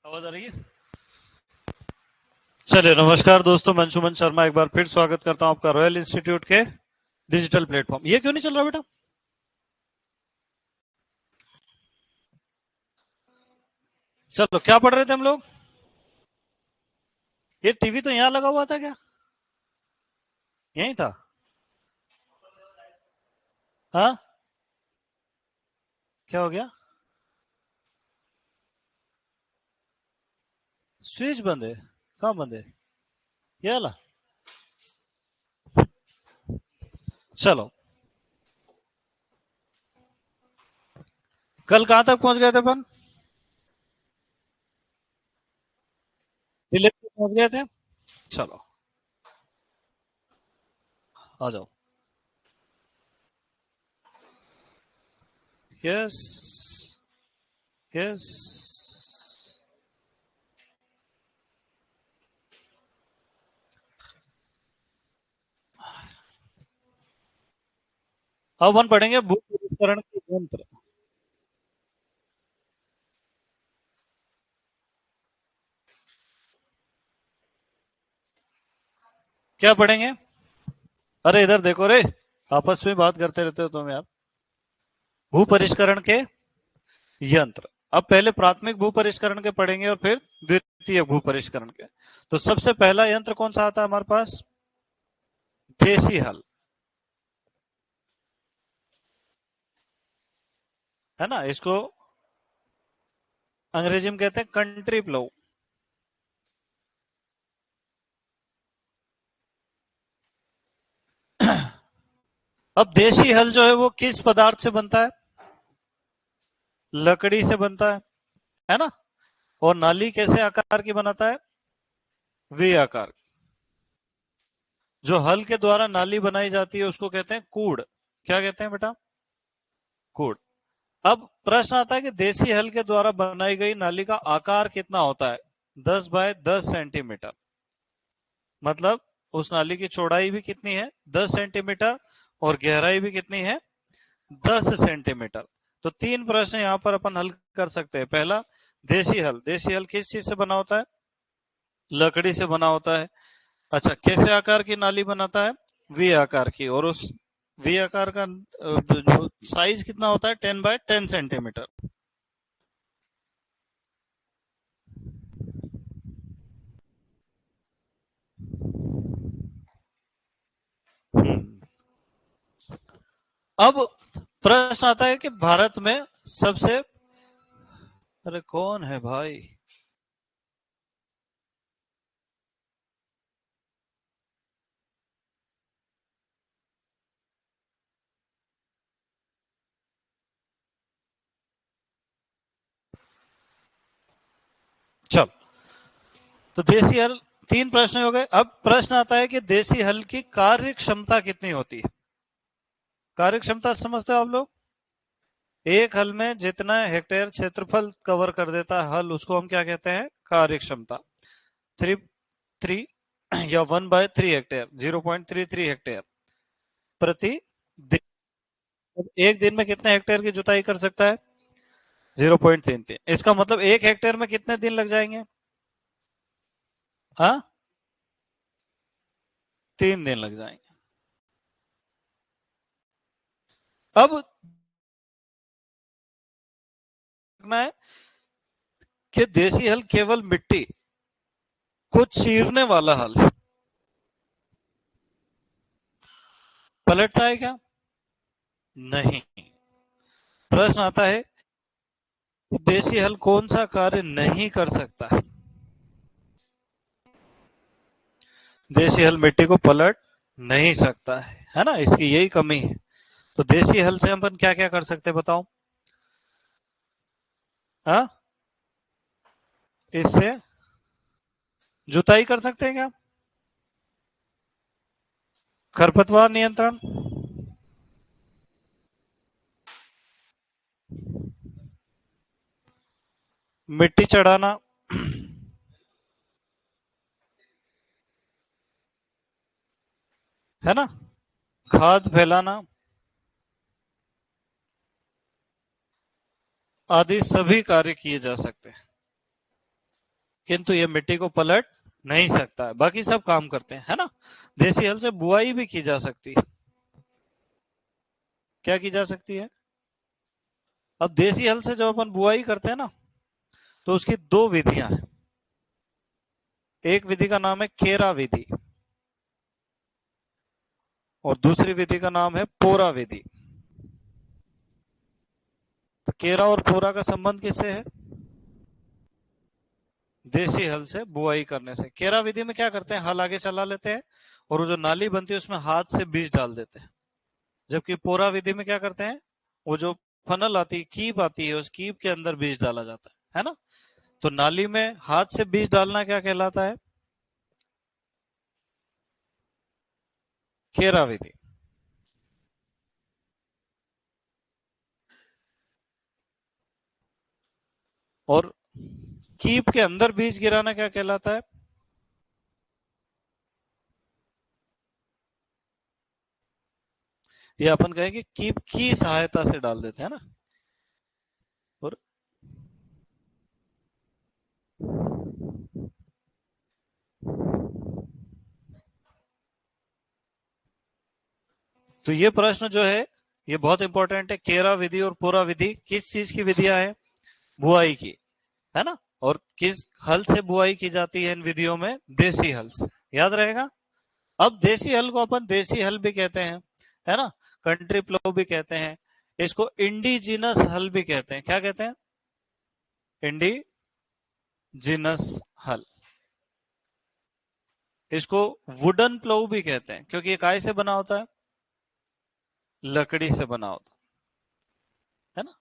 आवाज आ रही है? चलिए, नमस्कार दोस्तों, मैं अंशुमन शर्मा एक बार फिर स्वागत करता हूं आपका रॉयल इंस्टीट्यूट के डिजिटल प्लेटफॉर्म। ये क्यों नहीं चल रहा बेटा? चलो, क्या पढ़ रहे थे हम लोग? ये टीवी तो यहाँ लगा हुआ था क्या? यहीं था? हाँ, क्या हो गया? स्विच बंद है? कहाँ बंद है? ये वाला? चलो, कल कहाँ तक पहुंच गए थे अपन? दिल्ली तक पहुंच गए थे। चलो, आ जाओ। Yes, yes. अब अपन पढ़ेंगे भू पृष्ठकरण के यंत्र। क्या पढ़ेंगे? अरे इधर देखो रे, आपस में बात करते रहते हो तुम यार। भू परिष्करण के यंत्र। अब पहले प्राथमिक भू परिष्करण के पढ़ेंगे और फिर द्वितीय भू परिष्करण के। तो सबसे पहला यंत्र कौन सा आता है हमारे पास? देसी हल, है ना? इसको अंग्रेजी में कहते हैं कंट्री प्लो। अब देसी हल जो है वो किस पदार्थ से बनता है? लकड़ी से बनता है ना? और नाली कैसे आकार की बनाता है? वी आकार। जो हल के द्वारा नाली बनाई जाती है उसको कहते हैं कूड़। क्या कहते हैं बेटा? कूड़। अब प्रश्न आता है कि देसी हल के द्वारा बनाई गई नाली का आकार कितना होता है? 10 बाय 10 सेंटीमीटर। मतलब उस नाली की चौड़ाई भी कितनी है? 10 सेंटीमीटर। और गहराई भी कितनी है? 10 सेंटीमीटर। तो तीन प्रश्न यहाँ पर अपन हल कर सकते हैं। पहला, देसी हल। देसी हल किस चीज से बना होता है? लकड़ी से बना होता है। अच्छा, कैसे आकार की नाली बनाता है? वी आकार की। और उस वी आकार का जो साइज कितना होता है? 10 बाय 10 सेंटीमीटर। अब प्रश्न आता है कि भारत में सबसे, अरे कौन है भाई? चल, तो देसी हल, तीन प्रश्न हो गए। अब प्रश्न आता है कि देसी हल की कार्य क्षमता कितनी होती है? कार्य क्षमता समझते हो आप लोग? एक हल में जितना हेक्टेयर क्षेत्रफल कवर कर देता है हल, उसको हम क्या कहते हैं? कार्य क्षमता। 3 या 1/3 हेक्टेयर, 0.33 हेक्टेयर प्रति दिन। एक दिन में कितने हेक्टेयर की जुताई कर सकता है? 0.33। इसका मतलब एक हेक्टेयर में कितने दिन लग जाएंगे? हाँ, 3 दिन लग जाएंगे। अब देखना है कि देसी हल केवल मिट्टी को चीरने वाला हल है। पलटता है क्या? नहीं। प्रश्न आता है कि देसी हल कौन सा कार्य नहीं कर सकता है? देसी हल मिट्टी को पलट नहीं सकता है ना? इसकी यही कमी है। तो देसी हल से अपन क्या क्या कर सकते हैं बताओ? हाँ, इससे जुताई कर सकते हैं क्या? खरपतवार नियंत्रण, मिट्टी चढ़ाना, है ना? खाद फैलाना, आदि सभी कार्य किए जा सकते हैं। किंतु ये मिट्टी को पलट नहीं सकता है, बाकी सब काम करते हैं, है ना। देसी हल से बुआई भी की जा सकती है। क्या की जा सकती है? अब देसी हल से जब अपन बुआई करते हैं ना, तो उसकी दो विधियां हैं। एक विधि का नाम है केरा विधि और दूसरी विधि का नाम है पोरा विधि। तो केरा और पोरा का संबंध किससे है? देसी हल से बुआई करने से। केरा विधि में क्या करते हैं, हल आगे चला लेते हैं और वो जो नाली बनती है उसमें हाथ से बीज डाल देते हैं। जबकि पोरा विधि में क्या करते हैं, वो जो फनल आती है, कीप आती है, उस कीप के अंदर बीज डाला जाता है ना। तो नाली में हाथ से बीज डालना क्या कहलाता है? केरा विधि। और कीप के अंदर बीज गिराना क्या कहलाता है? ये अपन कहेंगे कीप की सहायता से डाल देते हैं ना। और तो ये प्रश्न जो है ये बहुत इंपॉर्टेंट है। केरा विधि और पोरा विधि किस चीज की विधियां है? बुआई की, है ना। और किस हल से बुआई की जाती है इन विधियों में? देसी हल से। याद रहेगा। अब देसी हल को अपन देसी हल भी कहते हैं, है ना। कंट्री प्लो भी कहते हैं। इसको इंडिजिनस हल भी कहते हैं। क्या कहते हैं? इंडिजिनस हल। इसको वुडन प्लो भी कहते हैं, क्योंकि ये काय से बना होता है? लकड़ी से बना होता है ना।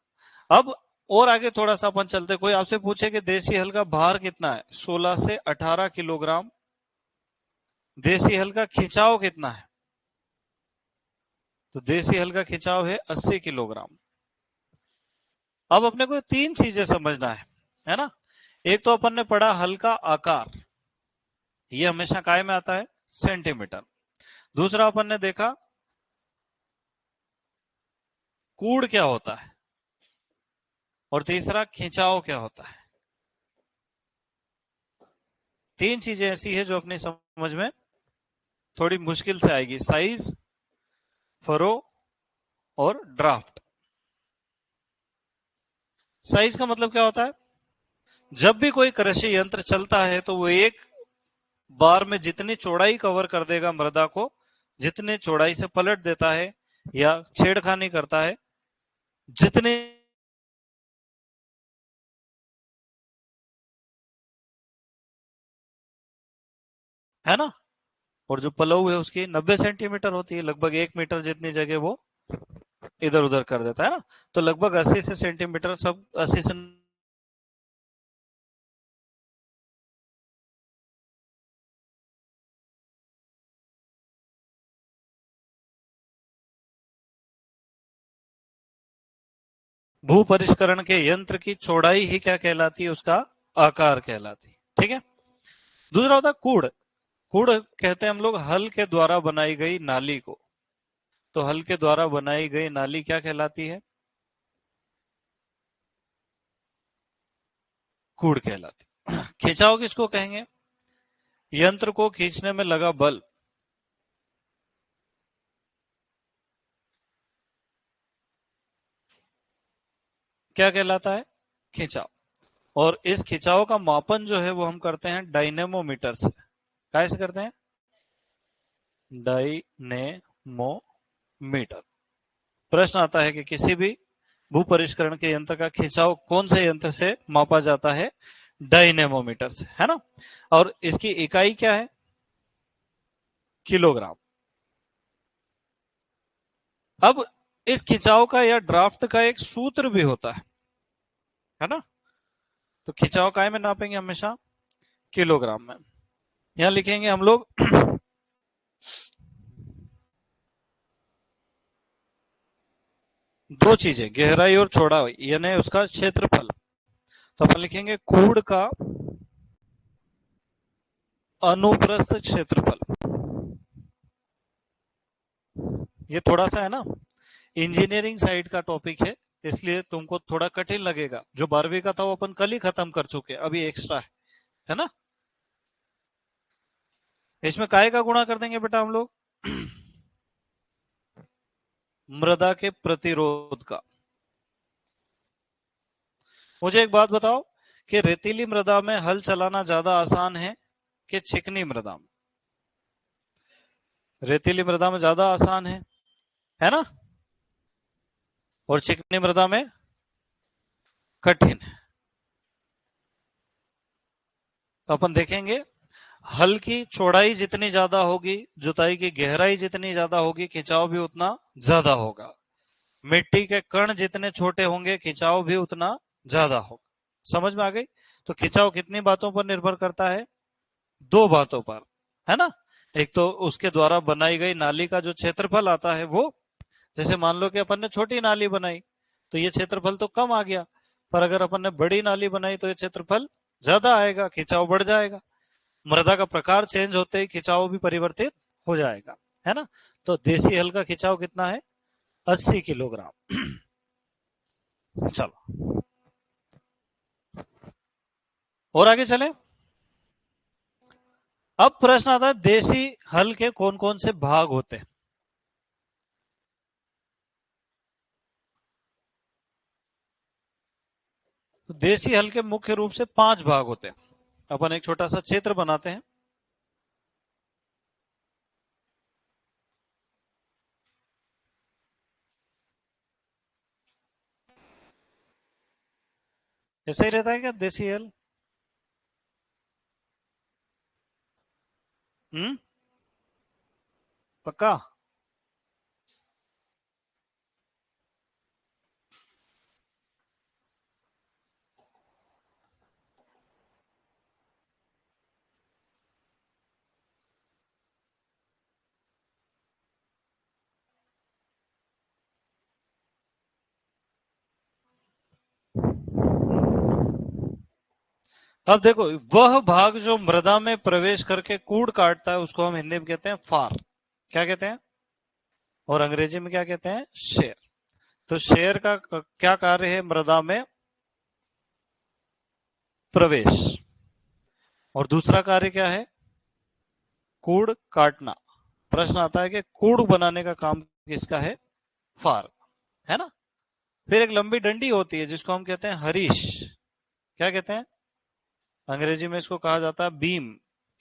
अब और आगे थोड़ा सा अपन चलते। कोई आपसे पूछे कि देसी हल का भार कितना है? 16 से 18 किलोग्राम। देसी हल का खिंचाव कितना है? तो देसी हल का खिंचाव है 80 किलोग्राम। अब अपने को तीन चीजें समझना है ना। एक तो अपन ने पढ़ा हल का आकार, ये हमेशा काय में आता है? सेंटीमीटर। दूसरा अपन ने देखा कूड़ क्या होता है, और तीसरा खिंचाव क्या होता है। तीन चीजें ऐसी है जो अपनी समझ में थोड़ी मुश्किल से आएगी: साइज, फरो और ड्राफ्ट। साइज का मतलब क्या होता है? जब भी कोई कृषि यंत्र चलता है तो वो एक बार में जितनी चौड़ाई कवर कर देगा मृदा को, जितने चौड़ाई से पलट देता है या छेड़खानी करता है, जितने, है ना। और जो पलव है उसकी 90 सेंटीमीटर होती है, लगभग 1 मीटर जितनी जगह वो इधर उधर कर देता है ना। तो लगभग 80 से सेंटीमीटर, सब 80 से भू परिष्करण के यंत्र की चौड़ाई ही क्या कहलाती है? उसका आकार कहलाती है। ठीक है। दूसरा होता है कूड़। कूड़ कहते हैं हम लोग हल के द्वारा बनाई गई नाली को। तो हल के द्वारा बनाई गई नाली क्या कहलाती है? कूड़ कहलाती है। खिंचाव किसको कहेंगे? यंत्र को खींचने में लगा बल। क्या कहलाता है? खिंचाव। और इस खिंचाव का मापन जो है वो हम करते हैं डायनेमोमीटर से। कैसे करते हैं? डायनेमोमीटर। प्रश्न आता है कि किसी भी भू परिष्करण के यंत्र का खिंचाव कौन से यंत्र से मापा जाता है? डायनेमोमीटर से, है ना। और इसकी इकाई क्या है? किलोग्राम। अब इस खिंचाव का या ड्राफ्ट का एक सूत्र भी होता है ना। तो खिंचाव काय में नापेंगे? हमेशा किलोग्राम में। यहां लिखेंगे हम लोग दो चीजें, गहराई और चौड़ाई, यानी उसका क्षेत्रफल। तो अपन लिखेंगे कूड़ का अनुप्रस्थ क्षेत्रफल। ये थोड़ा सा है ना इंजीनियरिंग साइड का टॉपिक है, इसलिए तुमको थोड़ा कठिन लगेगा। जो 12वीं का था वो अपन कल ही खत्म कर चुके, अभी एक्स्ट्रा है। है ना। इसमें काय का गुणा कर देंगे बेटा हम लोग मृदा के प्रतिरोध का। मुझे एक बात बताओ कि रेतीली मृदा में हल चलाना ज्यादा आसान है कि चिकनी मृदा में? रेतीली मृदा में ज्यादा आसान है ना, और चिकनी मृदा में कठिन है। तो अपन देखेंगे हल की चौड़ाई जितनी ज्यादा होगी, जुताई की गहराई जितनी ज्यादा होगी, खिंचाव भी उतना ज्यादा होगा। मिट्टी के कण जितने छोटे होंगे, खिंचाव भी उतना ज्यादा होगा। समझ में आ गई? तो खिंचाव कितनी बातों पर निर्भर करता है? दो बातों पर, है ना। एक तो उसके द्वारा बनाई गई नाली का जो क्षेत्रफल आता है वो, जैसे मान लो कि अपन ने छोटी नाली बनाई तो ये क्षेत्रफल तो कम आ गया, पर अगर अपन ने बड़ी नाली बनाई तो ये क्षेत्रफल ज्यादा आएगा, खिंचाव बढ़ जाएगा। मृदा का प्रकार चेंज होते ही खिंचाव भी परिवर्तित हो जाएगा, है ना। तो देसी हल का खिंचाव कितना है? 80 किलोग्राम। चलो और आगे चले। अब प्रश्न आता है देसी हल के कौन कौन से भाग होते हैं। तो देसी हल के मुख्य रूप से 5 भाग होते हैं। अपन एक छोटा सा चित्र बनाते हैं। ऐसा ही रहता है क्या देसी हल? पक्का? अब देखो, वह भाग जो मृदा में प्रवेश करके कूड़ काटता है उसको हम हिंदी में कहते हैं फार। क्या कहते हैं? और अंग्रेजी में क्या कहते हैं? शेर। तो शेर का क्या कार्य है? मृदा में प्रवेश। और दूसरा कार्य क्या है? कूड़ काटना। प्रश्न आता है कि कूड़ बनाने का काम किसका है? फार, है ना। फिर एक लंबी डंडी होती है जिसको हम कहते हैं हरीश। क्या कहते हैं? अंग्रेजी में इसको कहा जाता है बीम।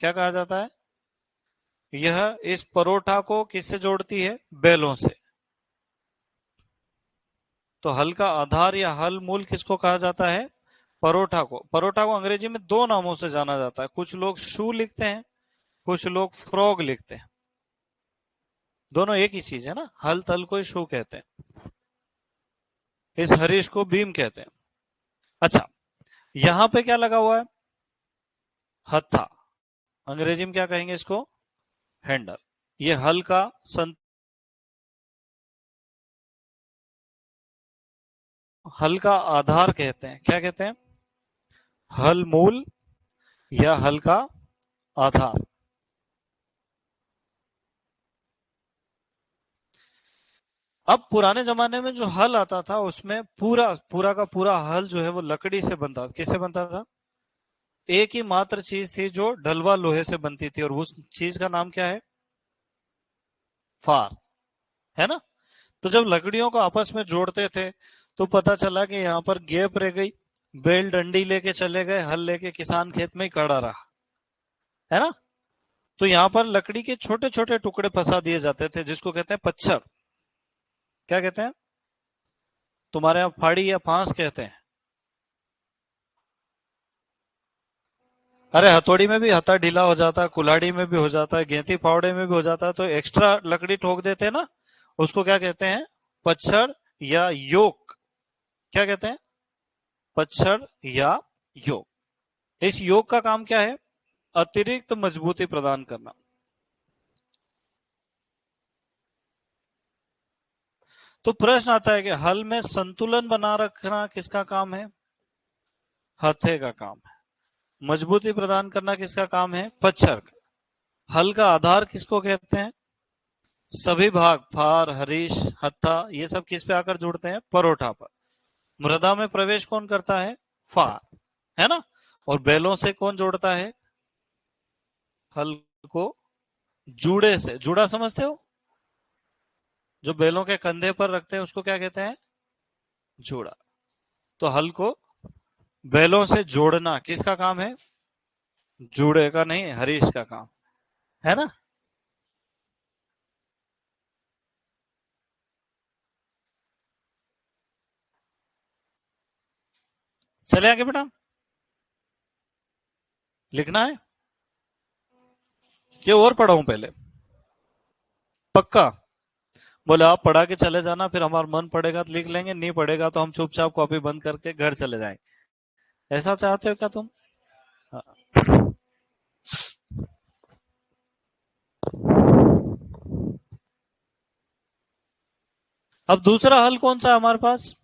क्या कहा जाता है? यह इस परोठा को किससे जोड़ती है? बैलों से। तो हल का आधार या हल मूल किसको कहा जाता है? परोठा को। परोठा को अंग्रेजी में दो नामों से जाना जाता है। कुछ लोग शू लिखते हैं, कुछ लोग फ्रॉग लिखते हैं। दोनों एक ही चीज है ना, हल तल को शू कहते हैं, इस हरीश को बीम कहते हैं। अच्छा, यहां पे क्या लगा हुआ है? हत्था। अंग्रेजी में क्या कहेंगे इसको? हैंडल। ये हल का हल का आधार कहते हैं। क्या कहते हैं? हल मूल या हल का आधार। अब पुराने जमाने में जो हल आता था उसमें पूरा पूरा का पूरा हल जो है वो लकड़ी से बनता था। किससे बनता था? एक ही मात्र चीज थी जो ढलवा लोहे से बनती थी, और उस चीज का नाम क्या है? फार, है ना। तो जब लकड़ियों को आपस में जोड़ते थे तो पता चला कि यहाँ पर गैप रह गई। बैल डंडी लेके चले गए, हल लेके किसान खेत में ही खड़ा रहा, है ना। तो यहाँ पर लकड़ी के छोटे छोटे टुकड़े फंसा दिए जाते थे जिसको कहते हैं पच्छर। क्या कहते हैं? तुम्हारे यहाँ फाड़ी या फांस कहते हैं। अरे हथौड़ी में भी हथा ढीला हो जाता है, कुल्हाड़ी में भी हो जाता है, गेंती फावड़े में भी हो जाता है, तो एक्स्ट्रा लकड़ी ठोक देते हैं ना, उसको क्या कहते हैं? पच्छर या योक। क्या कहते हैं? पच्छर या योक। इस योक का काम क्या है? अतिरिक्त मजबूती प्रदान करना। तो प्रश्न आता है कि हल में संतुलन बना रखना किसका काम है? हथे का काम है। मजबूती प्रदान करना किसका काम है? पच्छर का। हल का आधार किसको कहते हैं? सभी भाग फार, हरीश, हत्था, ये सब किस पे आकर जुड़ते हैं? परोठा पर। मृदा में प्रवेश कौन करता है? फार, है ना। और बैलों से कौन जोड़ता है हल को? जूड़े से। जूड़ा समझते हो? जो बैलों के कंधे पर रखते हैं उसको क्या कहते हैं? जूड़ा। तो हल को बैलों से जोड़ना किसका काम है? जूड़े का नहीं, हरीश का काम है ना। चले आगे बेटा, लिखना है कि और पढ़ाऊं पहले? पक्का? बोले आप पढ़ा के चले जाना, फिर हमारा मन पड़ेगा तो लिख लेंगे, नहीं पड़ेगा तो हम चुपचाप कॉपी बंद करके घर चले जाएंगे। ऐसा चाहते हो क्या तुम? हाँ। अब दूसरा हल कौन सा है हमारे पास?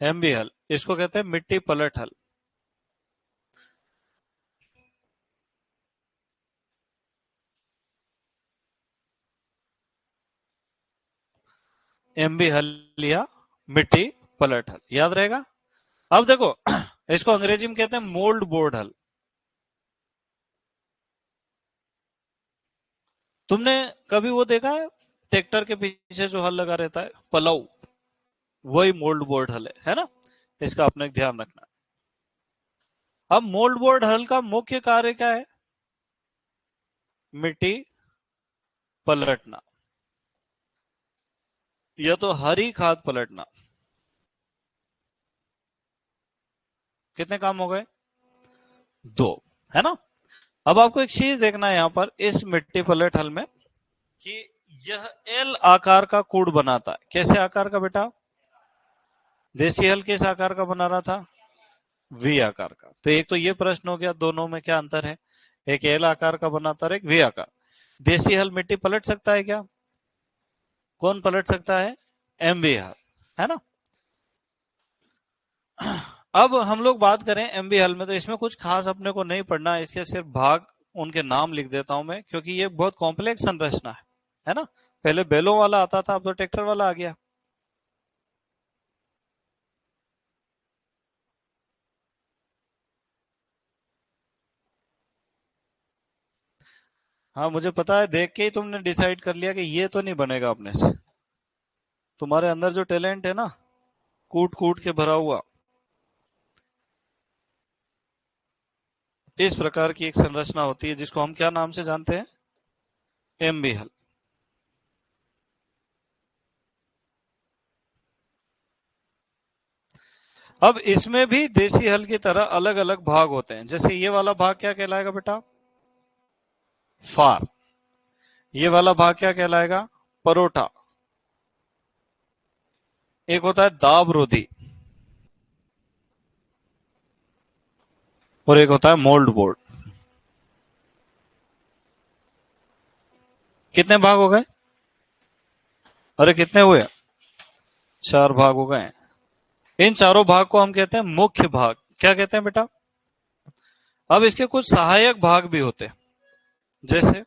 एमबी हल। इसको कहते हैं मिट्टी पलट हल। एमबी हल या मिट्टी पलट हल, याद रहेगा। अब देखो इसको अंग्रेजी में कहते हैं मोल्ड बोर्ड हल। तुमने कभी वो देखा है ट्रैक्टर के पीछे जो हल लगा रहता है, पलाऊ? वही मोल्ड बोर्ड हल है ना। इसका अपने ध्यान रखना। अब मोल्ड बोर्ड हल का मुख्य कार्य क्या है? मिट्टी पलटना, या तो हरी खाद पलटना। कितने काम हो गए? दो, है ना। अब आपको एक चीज देखना है यहाँ पर इस मिट्टी पलट हल में कि यह एल आकार का कूड़ बनाता है। कैसे आकार का बेटा? देसी हल किस आकार का बना रहा था? वी आकार का। तो एक तो ये प्रश्न हो गया, दोनों में क्या अंतर है? एक एल आकार का बनाता है, एक वी आकार। देसी हल मिट्टी पलट सकता है क्या? कौन पलट सकता है? एमवी हल, है ना। अब हम लोग बात करें एमबी हल में, तो इसमें कुछ खास अपने को नहीं पढ़ना, इसके सिर्फ भाग उनके नाम लिख देता हूं मैं, क्योंकि ये बहुत कॉम्प्लेक्स संरचना है ना। पहले बैलों वाला आता था, अब तो ट्रैक्टर वाला आ गया। हाँ मुझे पता है, देख के ही तुमने डिसाइड कर लिया कि ये तो नहीं बनेगा अपने से। तुम्हारे अंदर जो टैलेंट है ना, कूट कूट के भरा हुआ, इस प्रकार की एक संरचना होती है जिसको हम क्या नाम से जानते हैं? एमबी हल। अब इसमें भी देसी हल की तरह अलग अलग भाग होते हैं। जैसे ये वाला भाग क्या कहलाएगा बेटा? फार। ये वाला भाग क्या कहलाएगा? परोठा। एक होता है दाब रोधी, और एक होता है मोल्ड बोर्ड। कितने भाग हो गए? अरे कितने हुए? चार भाग हो गए। इन चारों भाग को हम कहते हैं मुख्य भाग। क्या कहते हैं बेटा? अब इसके कुछ सहायक भाग भी होते हैं। जैसे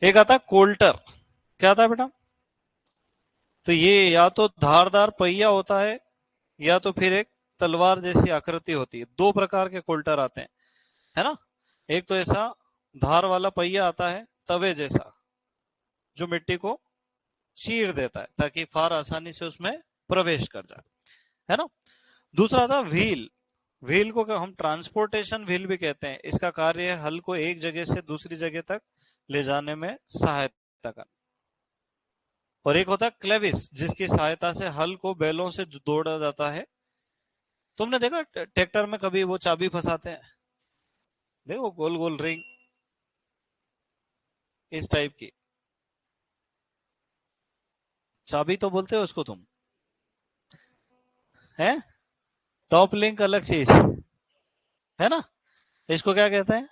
एक आता है कोल्टर। क्या आता है बेटा? तो ये या तो धारदार पहिया होता है, या तो फिर एक तलवार जैसी आकृति होती है। दो प्रकार के कोल्टर आते हैं, है ना। एक तो ऐसा धार वाला पहिया आता है, तवे जैसा, जो मिट्टी को चीर देता है ताकि फार आसानी से उसमें प्रवेश कर जाए, है ना। दूसरा था व्हील। व्हील को हम ट्रांसपोर्टेशन व्हील भी कहते हैं। इसका कार्य है हल को एक जगह से दूसरी जगह तक ले जाने में सहायता करना। और एक होता है क्लेविस, जिसकी सहायता से हल को बैलों से दौड़ा जाता है। तुमने देखा ट्रैक्टर में कभी वो चाबी फंसाते हैं, देखो गोल गोल रिंग, इस टाइप की चाबी तो बोलते हो उसको तुम, है। टॉप लिंक अलग चीज है ना। इसको क्या कहते हैं?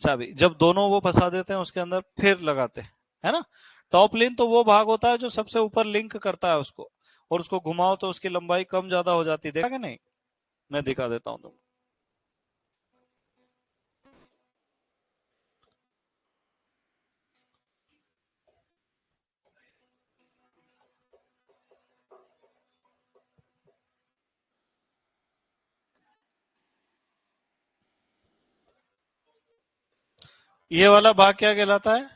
चाबी। जब दोनों वो फंसा देते हैं उसके अंदर फिर लगाते हैं, है ना। टॉप लिंक तो वो भाग होता है जो सबसे ऊपर लिंक करता है उसको, और उसको घुमाओ तो उसकी लंबाई कम ज्यादा हो जाती है। देखा कि नहीं? मैं दिखा देता हूँ तुम। ये वाला भाग क्या कहलाता है?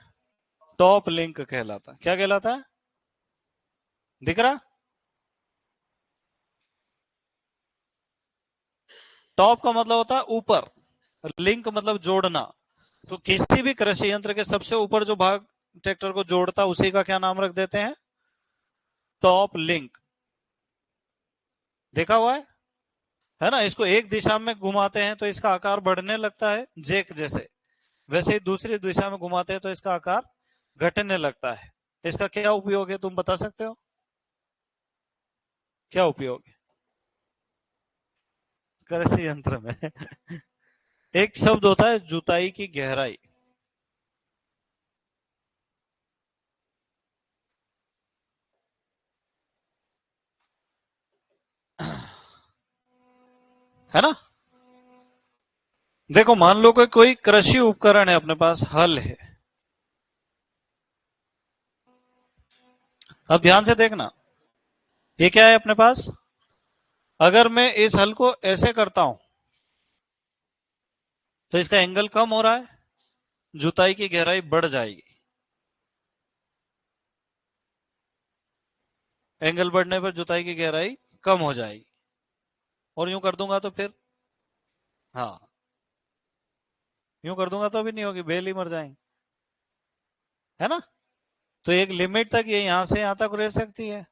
टॉप लिंक कहलाता है। क्या कहलाता है? दिख रहा? टॉप का मतलब होता है ऊपर, लिंक मतलब जोड़ना। तो किसी भी कृषि यंत्र के सबसे ऊपर जो भाग ट्रैक्टर को जोड़ता है उसी का क्या नाम रख देते हैं? Top link. देखा हुआ है ना? इसको एक दिशा में घुमाते हैं तो इसका आकार बढ़ने लगता है जैक जैसे, वैसे ही दूसरी दिशा में घुमाते हैं तो इसका आकार घटने लगता है। इसका क्या उपयोग है, तुम बता सकते हो? क्या उपयोग है कृषि यंत्र में? एक शब्द होता है जुताई की गहराई। है ना? देखो, मान लो कि कोई कृषि उपकरण है अपने पास, हल है। अब ध्यान से देखना, ये क्या है अपने पास? अगर मैं इस हल को ऐसे करता हूं तो इसका एंगल कम हो रहा है, जुताई की गहराई बढ़ जाएगी। एंगल बढ़ने पर जुताई की गहराई कम हो जाएगी। और यूं कर दूंगा तो फिर, हाँ, यूं कर दूंगा तो भी नहीं होगी, बेल ही मर जाएंगे। है ना? तो एक लिमिट तक ये यहां से यहां तक रह सकती है,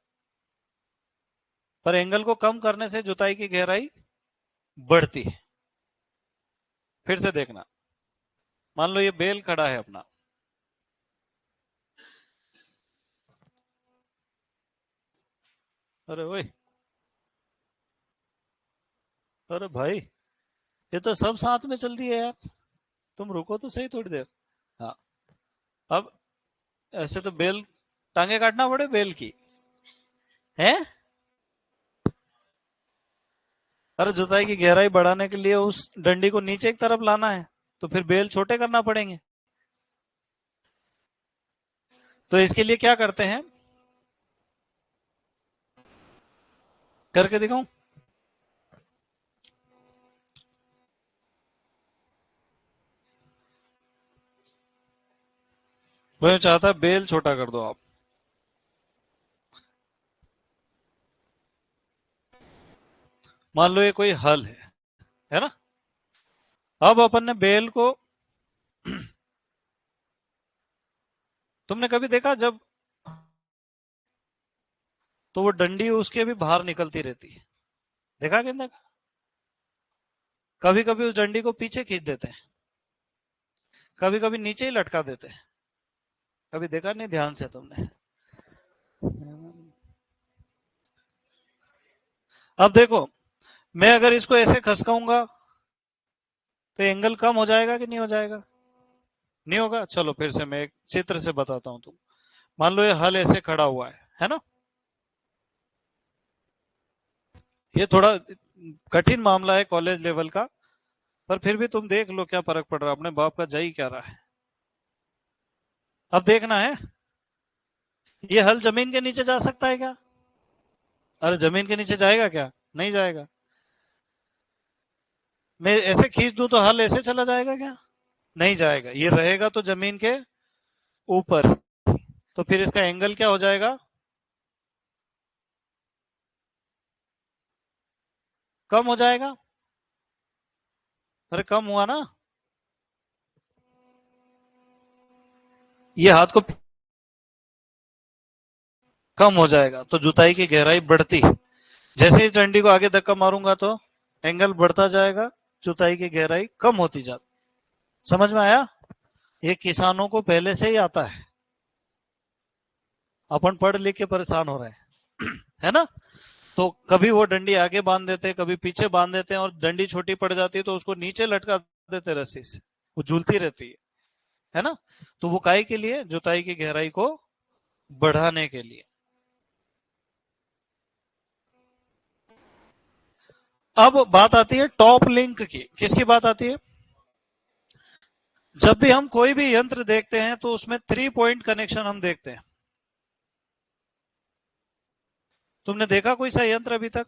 पर एंगल को कम करने से जुताई की गहराई बढ़ती है। फिर से देखना, मान लो ये बेल खड़ा है अपना, अरे वही, अरे भाई, ये तो सब साथ में चलती है यार, तुम रुको तो सही थोड़ी देर। हाँ, अब ऐसे तो बेल, टांगे काटना पड़े बेल की, है? अरे जुताई की गहराई बढ़ाने के लिए उस डंडी को नीचे एक तरफ लाना है, तो फिर बेल छोटे करना पड़ेंगे। तो इसके लिए क्या करते हैं, करके दिखाऊं? वह चाहता है बेल छोटा कर दो आप। मान लो ये कोई हल है ना? अब अपन ने बेल को, तुमने कभी देखा जब, तो वो डंडी उसके भी बाहर निकलती रहती है, देखा कि नहीं देखा? कभी कभी उस डंडी को पीछे खींच देते हैं, कभी कभी नीचे ही लटका देते हैं। कभी देखा नहीं ध्यान से तुमने? अब देखो, मैं अगर इसको ऐसे खसकाऊंगा तो एंगल कम हो जाएगा कि नहीं हो जाएगा? नहीं होगा। चलो फिर से मैं एक चित्र से बताता हूं तुम। मान लो ये हल ऐसे खड़ा हुआ है ना? ये थोड़ा कठिन मामला है कॉलेज लेवल का, पर फिर भी तुम देख लो क्या फर्क पड़ रहा है, अपने बाप का जाई क्या रहा है। अब देखना है, ये हल जमीन के नीचे जा सकता है क्या? अरे जमीन के नीचे जाएगा क्या? नहीं जाएगा। मैं ऐसे खींच दूं तो हल ऐसे चला जाएगा क्या? नहीं जाएगा, ये रहेगा तो जमीन के ऊपर। तो फिर इसका एंगल क्या हो जाएगा? कम हो जाएगा। अरे कम हुआ ना, ये हाथ को कम हो जाएगा तो जुताई की गहराई बढ़ती है। जैसे इस डंडी को आगे धक्का मारूंगा तो एंगल बढ़ता जाएगा, जुताई की गहराई कम होती जाती। समझ में आया? ये किसानों को पहले से ही आता है, अपन पढ़ लिख के परेशान हो रहे हैं। है ना? तो कभी वो डंडी आगे बांध देते हैं, कभी पीछे बांध देते हैं, और डंडी छोटी पड़ जाती है तो उसको नीचे लटका देते रस्सी से, वो झूलती रहती है ना? तो वो काई के लिए, जुताई की गहराई को बढ़ाने के लिए। अब बात आती है टॉप लिंक की। किसकी बात आती है? जब भी हम कोई भी यंत्र देखते हैं तो उसमें 3 पॉइंट कनेक्शन हम देखते हैं। तुमने देखा कोई सा यंत्र अभी तक?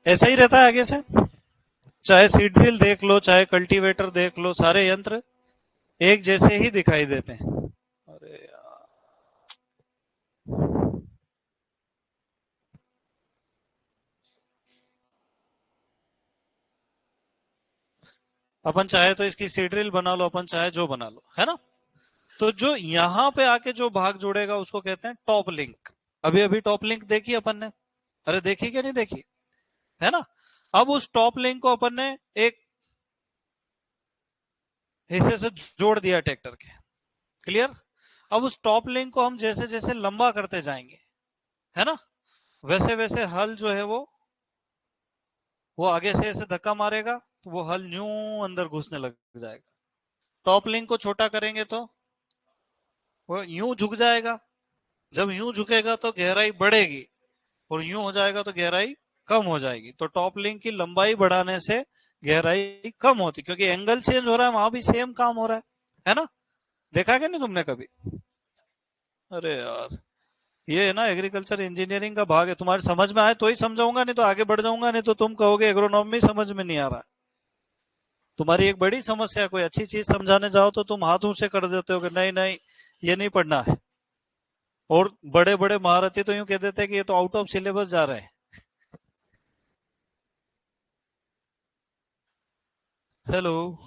ऐसा ही रहता है आगे से। चाहे सीड ड्रिल देख लो, चाहे कल्टीवेटर देख लो, सारे यंत्र एक जैसे ही दिखाई देते हैं। अरे यार, अपन चाहे तो इसकी सीड ड्रिल बना लो, अपन चाहे जो बना लो, है ना। तो जो यहां पे आके जो भाग जुड़ेगा उसको कहते हैं टॉप लिंक। अभी अभी टॉप लिंक देखी अपन ने, अरे देखी क्या नहीं देखी, है ना। अब उस टॉप लिंक को अपन ने एक हिस्से से जोड़ दिया ट्रैक्टर के, क्लियर। अब उस टॉप लिंक को हम जैसे जैसे लंबा करते जाएंगे, है ना, वैसे वैसे हल जो है वो आगे से ऐसे धक्का मारेगा तो वो हल यूं अंदर घुसने लग जाएगा। टॉप लिंक को छोटा करेंगे तो वो यूं झुक जाएगा, जब यूं झुकेगा तो गहराई बढ़ेगी, और यूं हो जाएगा तो गहराई कम हो जाएगी। तो टॉप लिंक की लंबाई बढ़ाने से गहराई कम होती, क्योंकि एंगल चेंज हो रहा है, वहां भी सेम काम हो रहा है ना। देखा क्या नहीं तुमने कभी। अरे यार, ये है ना एग्रीकल्चर इंजीनियरिंग का भाग है। तुम्हारे समझ में आए तो ही समझाऊंगा, नहीं तो आगे बढ़ जाऊंगा, नहीं तो तुम कहोगे एग्रोनॉमी समझ में नहीं आ रहा। तुम्हारी एक बड़ी समस्या, कोई अच्छी चीज समझाने जाओ तो तुम हाथ ऊंचे कर देते हो कि नहीं नहीं ये नहीं पढ़ना है। और बड़े बड़े महारथी तो यूं कह देते हैं कि ये तो आउट ऑफ सिलेबस जा रहे हैं। हेलो।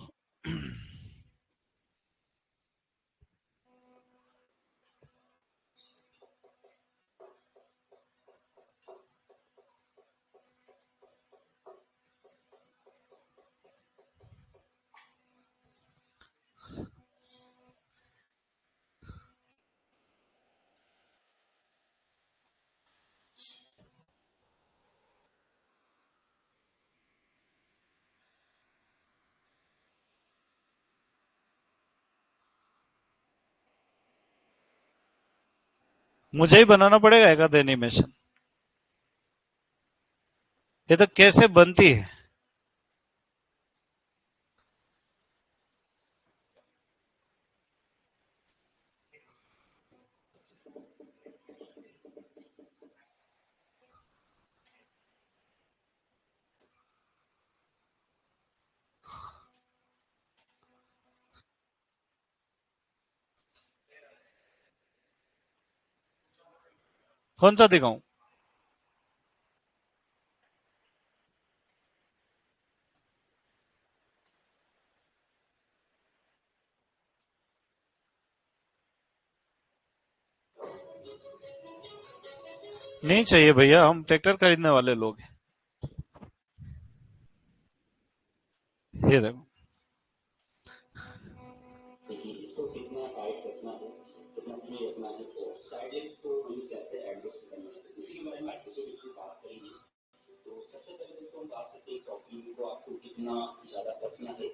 मुझे ही बनाना पड़ेगा एक आध एनिमेशन। ये तो कैसे बनती है। कौन सा दिखाऊं। नहीं चाहिए भैया, हम ट्रैक्टर खरीदने वाले लोग हैं। ये देखो। देखिए इसको कितना टाइट रखना है, कितना फ्री रखना है, और साइड को हमें कैसे एडजस्ट करना है, तो इसी के बारे में आपसे बिल्कुल बात करेंगे। तो सबसे पहले दोस्तों हम बात करते हैं टॉपिंग को आपको कितना ज़्यादा कसना है।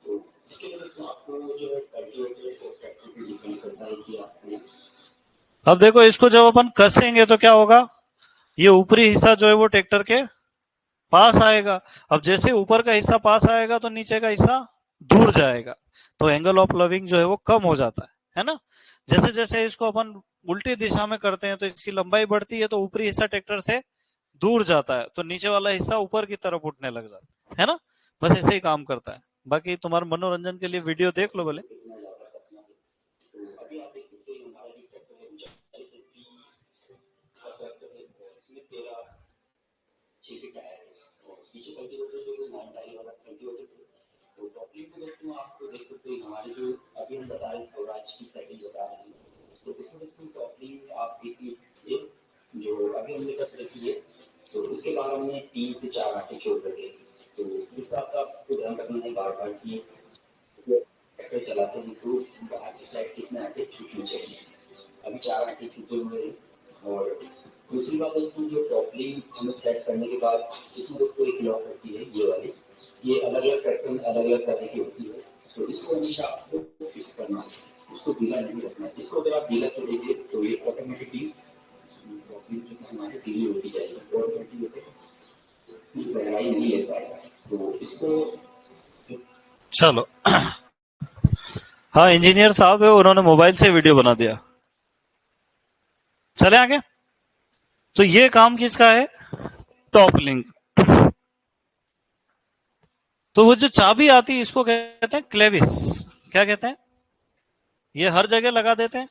तो इसके लिए दोस्तों आपको जो है कल्टीवेटर और ट्रैक्टर पे डिपेंड करता है कि आपको। अब देखो, इसको जब अपन कसेंगे तो क्या होगा, ये ऊपरी हिस्सा जो है वो ट्रैक्टर के पास आएगा। अब जैसे ऊपर का हिस्सा पास आएगा तो नीचे का हिस्सा दूर जाएगा, तो एंगल ऑफ लविंग जो है वो कम हो जाता है ना। जैसे जैसे इसको अपन उल्टी दिशा में करते हैं तो इसकी लंबाई बढ़ती है, तो ऊपरी हिस्सा ट्रैक्टर से दूर जाता है, तो नीचे वाला हिस्सा ऊपर की तरफ उठने लग जाता है ना। बस ऐसे ही काम करता है। बाकी तुम्हारे मनोरंजन के लिए वीडियो देख लो भले। कितना ज़्यादा कसना है, तो अभी आप देख सकते हैं हमारा जो ट्रैक्टर है ऊंचाई से 30 है, और इसमें 13 6 टायर है, और पीछे कल्टीवेटर जो है 9 टायर वाला कल्टीवेटर है। तो टॉपलिंग को दोस्तों आप देख सकते हैं हमारे जो अभी हम बता रहे हैं स्वराज की साइकिल बता रहे हैं। तो इसमें दोस्तों टॉपलिंग आप देखिए जो अभी हमने कस रखी है, तो इसके बाद हमने 3 से 4 आटे छोड़ रखे। तो इस बात का आपको ध्यान रखना है बार बार की ट्रैक्टर चलाते हैं तो बाहर की साइड कितने आटे छूटने चाहिए। अभी 4 आटे छूटे हुए हैं। और दूसरी बात दोस्तों जो टॉपलिंग हमें सेट करने के बाद इसमें दोस्तों एक लॉक होती है ये वाली, ये अलग अलग ट्रैक्टर में अलग अलग तरह की होती है। तो इसको हमेशा आपको फिक्स करना है, इसको ढीला नहीं रखना है। इसको अगर आप ढीला छोड़ेंगे तो ये ऑटोमेटिकली टॉपलिंग जो हमारी ढीली होती जाएगी और गहराई नहीं ले पाएगा। तो इसको चलो। हाँ, इंजीनियर साहब है, उन्होंने मोबाइल से वीडियो बना दिया। चले आगे। तो ये काम किसका है, टॉप लिंक। तो वो जो चाबी आती है इसको कहते हैं क्लेविस। क्या कहते हैं? ये हर जगह लगा देते हैं,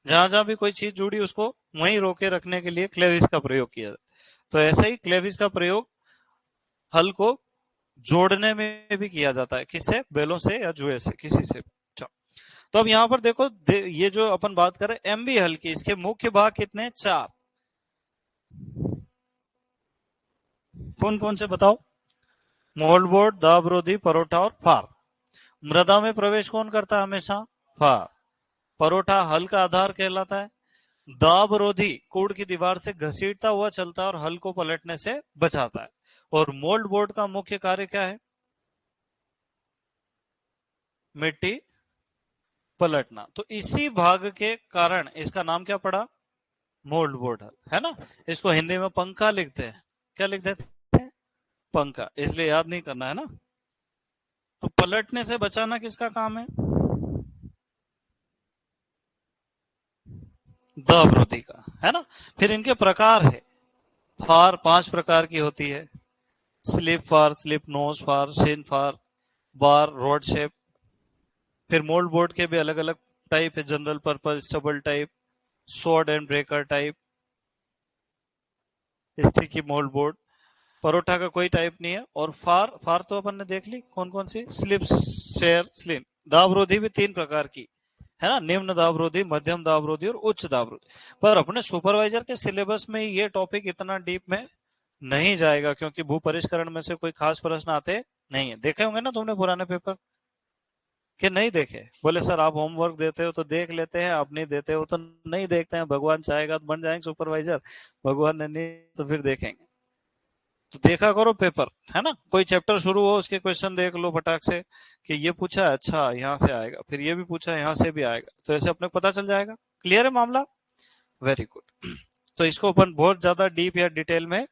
जहां जहां भी कोई चीज जुड़ी उसको वहीं रोके रखने के लिए क्लेविस का प्रयोग किया जाता है। तो ऐसे ही क्लेविस का प्रयोग हल को जोड़ने में भी किया जाता है। किससे? बैलों से या जुए से, किसी से। अच्छा, तो अब यहां पर देखो ये जो अपन बात कर रहे हैं एमबी हल की, इसके मुख्य भाग कितने? 4। कौन कौन से बताओ? मोल्डबोर्ड, दाबरोधी, परोठा और फार। मृदा में प्रवेश कौन करता है हमेशा? फार। परोठा हल का आधार कहलाता है। दाबरोधी कूड़ की दीवार से घसीटता हुआ चलता है और हल को पलटने से बचाता है। और मोल्ड बोर्ड का मुख्य कार्य क्या है? मिट्टी पलटना। तो इसी भाग के कारण इसका नाम क्या पड़ा? मोल्ड बोर्ड है ना। इसको हिंदी में पंखा लिखते हैं। क्या लिख देते हैं? पंखा। इसलिए याद नहीं करना है ना। तो पलटने से बचाना किसका काम है? दाबरोधी का, है ना। फिर इनके प्रकार है। फार 5 प्रकार की होती है। स्लिप फार, स्लिप नोज फार, शिन फार, बार, रोड शेप। फिर मोल्ड बोर्ड के भी अलग अलग टाइप है। General purpose, stubble type, sword and breaker type, sticky mould board. Paratha का कोई टाइप नहीं है। और फार, फार तो अपन ने देख ली कौन कौन सी। स्लिप, शेयर, स्लिम। दाबरोधी भी 3 प्रकार की है ना। निम्न दाबरोधी, मध्यम दाबरोधी और उच्च दाबरोधी। पर अपने सुपरवाइजर के सिलेबस में ये टॉपिक इतना डीप में नहीं जाएगा, क्योंकि भू परिष्करण में से कोई खास प्रश्न आते नहीं है। देखे होंगे ना तुमने पुराने पेपर? कि नहीं देखे? बोले सर आप होमवर्क देते हो तो देख लेते हैं, आप नहीं देते हो तो नहीं देखते हैं। भगवान चाहेगा तो बन जाएंगे सुपरवाइजर, भगवान ने नहीं तो फिर देखेंगे। तो देखा करो पेपर, है ना। कोई चैप्टर शुरू हो उसके क्वेश्चन देख लो फटाक से, कि ये पूछा है, अच्छा यहाँ से आएगा, फिर ये भी पूछा है यहाँ से भी आएगा, तो ऐसे अपने को पता चल जाएगा। क्लियर है मामला? Very good. तो इसको अपन बहुत ज्यादा डीप या डिटेल में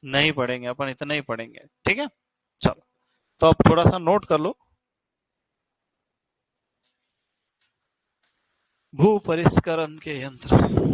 नहीं पढ़ेंगे, अपन इतना ही पढ़ेंगे, ठीक है। चलो, तो अब थोड़ा सा नोट कर लो। भू परिष्करण के यंत्र।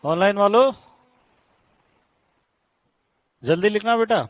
ऑनलाइन वालों जल्दी लिखना बेटा।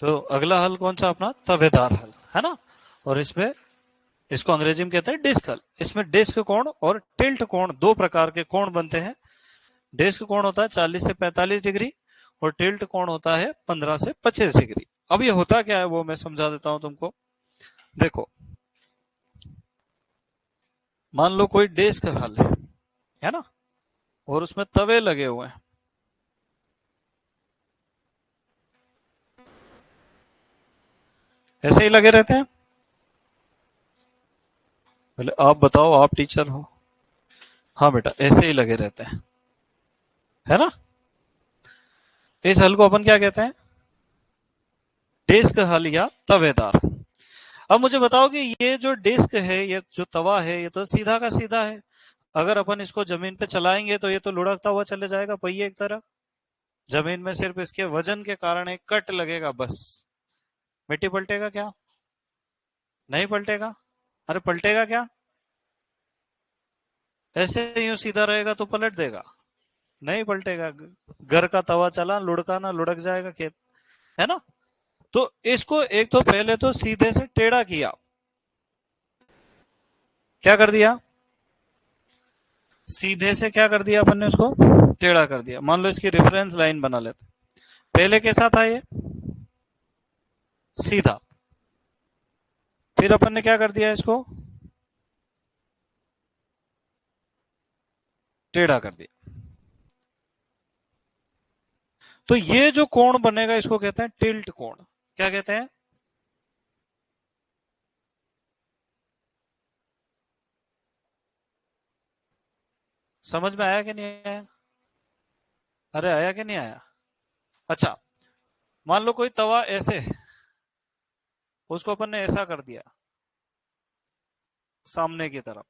तो अगला हल कौन सा अपना, तवेदार हल, है ना। और इसमें, इसको अंग्रेजी में कहते हैं डिस्क हल। इसमें डिस्क कोण और टिल्ट कोण, दो प्रकार के कोण बनते हैं। डिस्क कोण होता है 40 से 45 डिग्री और टिल्ट कोण होता है 15 से 25 डिग्री। अब ये होता क्या है वो मैं समझा देता हूं तुमको। देखो, मान लो कोई डिस्क हल है ना, और उसमें तवे लगे हुए हैं। ऐसे ही लगे रहते हैं। पहले आप बताओ, आप टीचर हो। हाँ बेटा, ऐसे ही लगे रहते हैं, है ना। इस हल को अपन क्या कहते हैं, डिस्क हल या तवेदार। अब मुझे बताओ कि ये जो डिस्क है, ये जो तवा है, ये तो सीधा का सीधा है। अगर अपन इसको जमीन पे चलाएंगे तो ये तो लुढ़कता हुआ चले जाएगा पहिए की तरह। जमीन में सिर्फ इसके वजन के कारण एक कट लगेगा बस। मिट्टी पलटेगा क्या? नहीं पलटेगा। अरे पलटेगा क्या? ऐसे यूं सीधा रहेगा तो पलट देगा? नहीं पलटेगा। घर का तवा चला, लुढ़का ना लुढ़क जाएगा खेत, है ना। तो इसको एक तो पहले तो सीधे से टेढ़ा किया। क्या कर दिया? सीधे से क्या कर दिया अपन ने, उसको टेढ़ा कर दिया। मान लो इसकी रेफरेंस लाइन बना लेते। पहले कैसा था ये, सीधा। फिर अपन ने क्या कर दिया, इसको टेढ़ा कर दिया। तो ये जो कोण बनेगा इसको कहते हैं टिल्ट कोण। क्या कहते हैं? समझ में आया कि नहीं आया? अरे आया कि नहीं आया? अच्छा, मान लो कोई तवा ऐसे है, उसको अपन ने ऐसा कर दिया सामने की तरफ,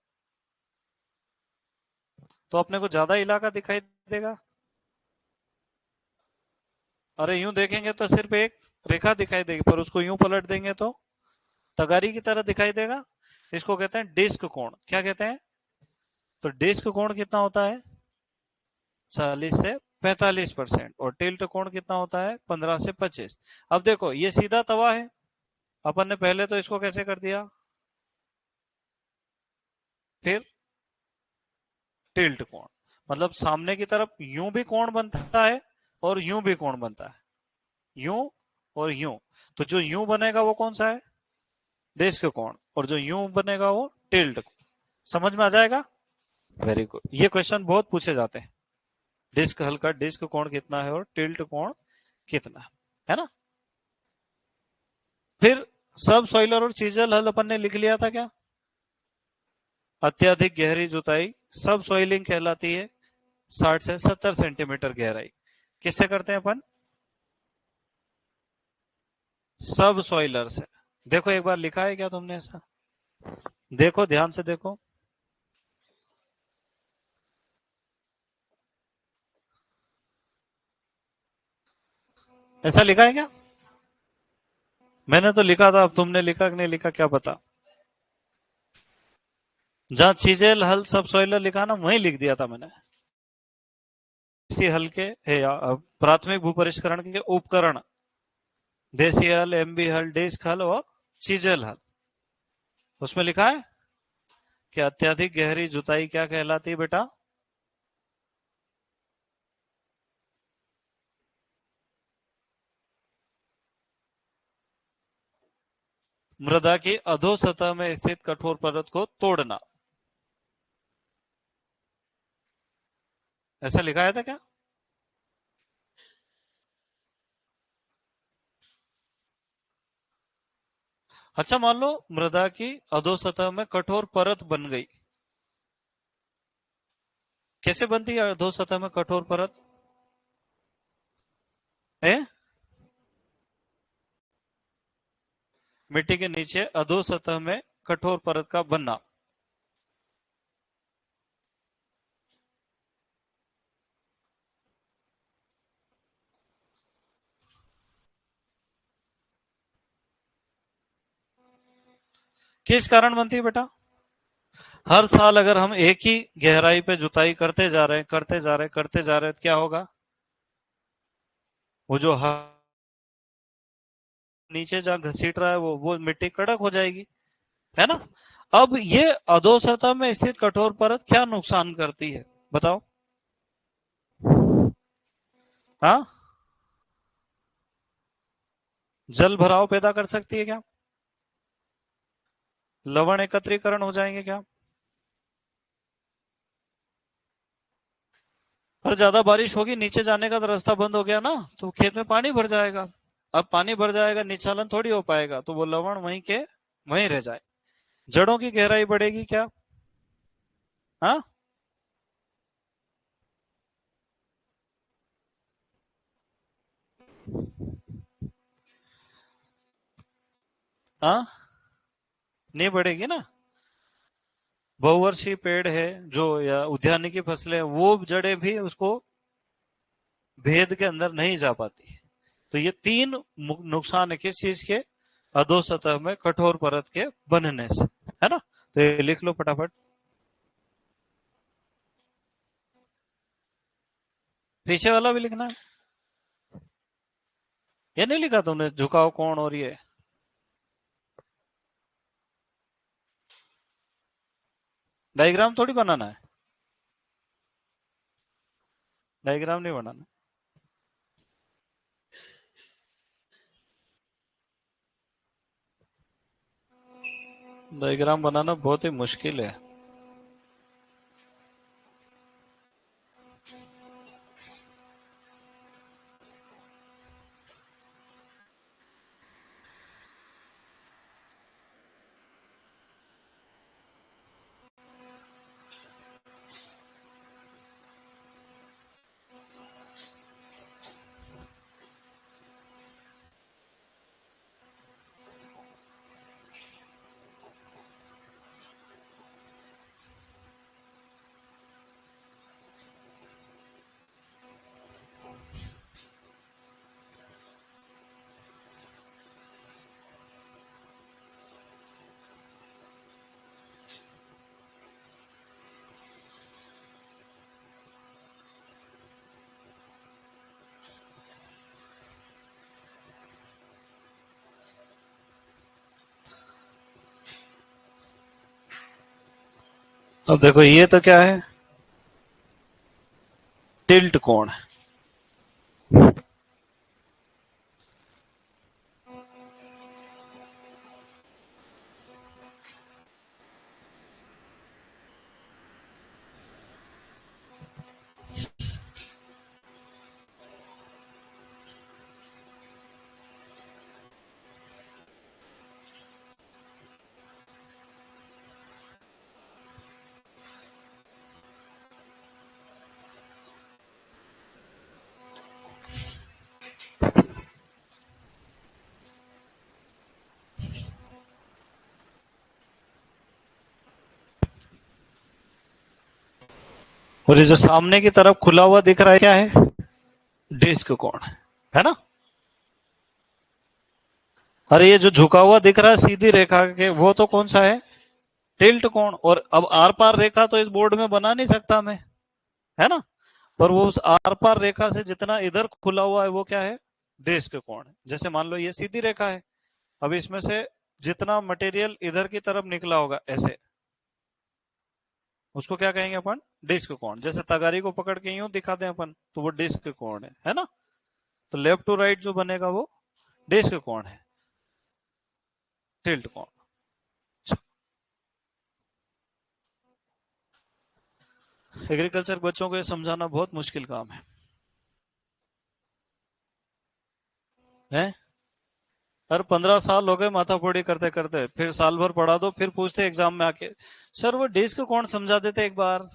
तो अपने को ज्यादा इलाका दिखाई देगा। अरे यूं देखेंगे तो सिर्फ एक रेखा दिखाई देगी, पर उसको यूं पलट देंगे तो तगारी की तरह दिखाई देगा। इसको कहते हैं डिस्क कोण। क्या कहते हैं? तो डिस्क कोण कितना होता है, 40 से 45%। और टिल्ट कोण कितना होता है, 15 से 25। अब देखो ये सीधा तवा है, अपन ने पहले तो इसको कैसे कर दिया, फिर टिल्ट कोण। मतलब सामने की तरफ यूं भी कोण बनता है और यूं भी कोण बनता है, यूं और यूं। तो जो यूं बनेगा वो कौन सा है, डिस्क कोण। और जो यूं बनेगा वो टिल्ट कोण। समझ में आ जाएगा? Very good. ये क्वेश्चन बहुत पूछे जाते हैं। डिस्क हल का डिस्क कोण कितना है और टिल्ट कोण कितना है ना। फिर सब सॉइलर और चीजल हल अपन ने लिख लिया था क्या। अत्यधिक गहरी जुताई सब सॉइलिंग कहलाती है। 60 से 70 सेंटीमीटर गहराई किससे करते हैं अपन, सब सॉइलर से। देखो एक बार लिखा है क्या तुमने ऐसा, देखो ध्यान से देखो। ऐसा लिखा है क्या? मैंने तो लिखा था, अब तुमने लिखा कि नहीं लिखा क्या पता। जहां चीजेल हल सब सॉइलर लिखा ना, वहीं लिख दिया था मैंने। इसी हल के प्राथमिक भूपरिष्करण के उपकरण, देसी हल, एमबी हल, डिस्क हल और चीजेल हल। उसमें लिखा है कि अत्यधिक गहरी जुताई क्या कहलाती है बेटा, मृदा की अधोसतह में स्थित कठोर परत को तोड़ना। ऐसा लिखा था क्या? अच्छा, मान लो मृदा की अधोसतह में कठोर परत बन गई। कैसे बनती है अधोसतह में कठोर परत है? मिट्टी के नीचे अधोसतह में कठोर परत का बनना। किस कारण बनती है बेटा? हर साल अगर हम एक ही गहराई पे जुताई करते जा रहे हैं, करते जा रहे हैं, करते जा रहे हैं, तो क्या होगा, वो जो नीचे जहाँ घसीट रहा है वो मिट्टी कड़क हो जाएगी, है ना। अब ये अधोसतह में स्थित कठोर परत क्या नुकसान करती है, बताओ। हाँ, जल भराव पैदा कर सकती है क्या, लवण एकत्रीकरण हो जाएंगे क्या। पर ज्यादा बारिश होगी, नीचे जाने का तो रास्ता बंद हो गया ना, तो खेत में पानी भर जाएगा। अब पानी भर जाएगा, निचालन थोड़ी हो पाएगा, तो वो लवण वहीं के वहीं रह जाए। जड़ों की गहराई बढ़ेगी क्या। हाँ, हाँ, नहीं बढ़ेगी ना। बहुवर्षीय पेड़ है जो, या उद्यानिकी फसलें, वो जड़ें भी उसको भेद के अंदर नहीं जा पाती। तो ये तीन नुकसान है किस चीज के, अधोसतह में कठोर परत के बनने से, है ना। तो ये लिख लो फटाफट। पीछे वाला भी लिखना है। ये नहीं लिखा तुमने, झुकाव कोण और ये, डायग्राम थोड़ी बनाना है, डायग्राम नहीं बनाना। डायग्राम बनाना बहुत ही मुश्किल है। अब देखो ये तो क्या है, टिल्ट कोण। और ये जो सामने की तरफ खुला हुआ दिख रहा है क्या है, डिस्क कोण, है ना। अरे ये जो झुका हुआ दिख रहा है सीधी रेखा के, वो तो कौन सा है, टिल्ट कोण। और अब आर पार रेखा तो इस बोर्ड में बना नहीं सकता मैं, है ना। पर वो उस आर पार रेखा से जितना इधर खुला हुआ है वो क्या है, डिस्क कोण है। जैसे मान लो ये सीधी रेखा है, अब इसमें से जितना मटेरियल इधर की तरफ निकला होगा ऐसे, उसको क्या कहेंगे अपन, डिस्क कोण। जैसे तगारी को पकड़ के यूं दिखा दें अपन, तो वो डिस्क कोण है ना। तो लेफ्ट टू राइट जो बनेगा वो डिस्क कोण है, टिल्ट कोण। एग्रीकल्चर बच्चों को ये समझाना बहुत मुश्किल काम है। हर 15 साल हो गए माथा फोड़ी करते करते, फिर साल भर पढ़ा दो, फिर पूछते एग्जाम में आके, सर वो डिस्क कौन समझा देते एक बार।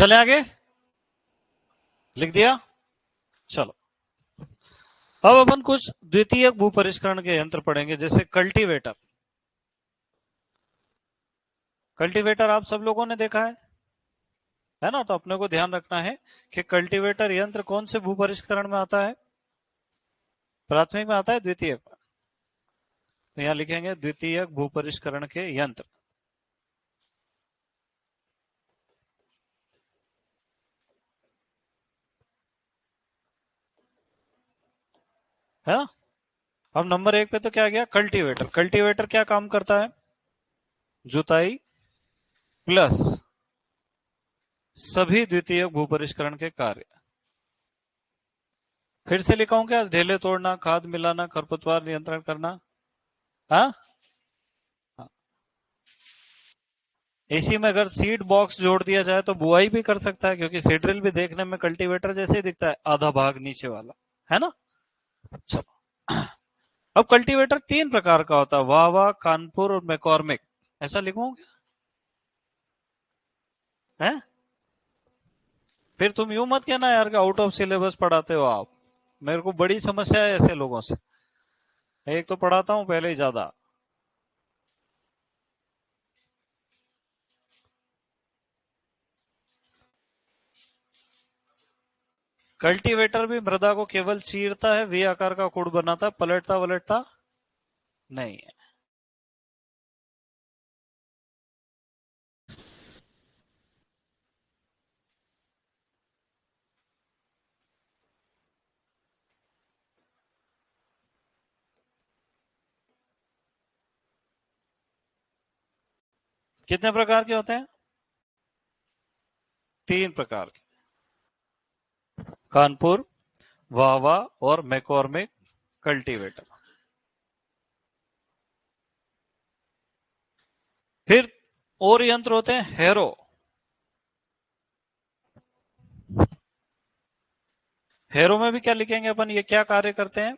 चले आगे, लिख दिया। चलो अब अपन कुछ द्वितीयक भूपरिष्करण के यंत्र पढ़ेंगे, जैसे कल्टीवेटर। कल्टीवेटर आप सब लोगों ने देखा है ना? तो अपने को ध्यान रखना है कि कल्टीवेटर यंत्र कौन से भूपरिष्करण में आता है? प्राथमिक में आता है, द्वितीयक में? तो यहां लिखेंगे द्वितीयक भूपरिष्करण के यंत्र। है ना? अब नंबर 1 पे तो क्या गया? कल्टीवेटर। कल्टीवेटर क्या काम करता है? जुताई प्लस सभी द्वितीयक भूपरिष्करण के कार्य। फिर से लिखाऊं क्या? ढेले तोड़ना, खाद मिलाना, खरपतवार नियंत्रण करना। हाँ, इसी में अगर सीड बॉक्स जोड़ दिया जाए तो बुआई भी कर सकता है, क्योंकि सीड्रिल भी देखने में कल्टीवेटर जैसे ही दिखता है, आधा भाग नीचे वाला, है ना? चलो अब कल्टीवेटर 3 प्रकार का होता है, वाहवा, कानपुर और मैकॉर्मिक। ऐसा लिखूं क्या? है? फिर तुम यूं मत कहना यार कि आउट ऑफ सिलेबस पढ़ाते हो आप। मेरे को बड़ी समस्या है ऐसे लोगों से। एक तो पढ़ाता हूं पहले ही ज्यादा। कल्टीवेटर भी मृदा को केवल चीरता है, वी आकार का कुड़ बनाता है, पलटता वलटता नहीं है। कितने प्रकार के होते हैं? 3 प्रकार के, कानपुर, वाहवा और मैकॉर्मिक कल्टीवेटर। फिर और यंत्र होते हैं हैरो। हैरो में भी क्या लिखेंगे अपन? ये क्या कार्य करते हैं?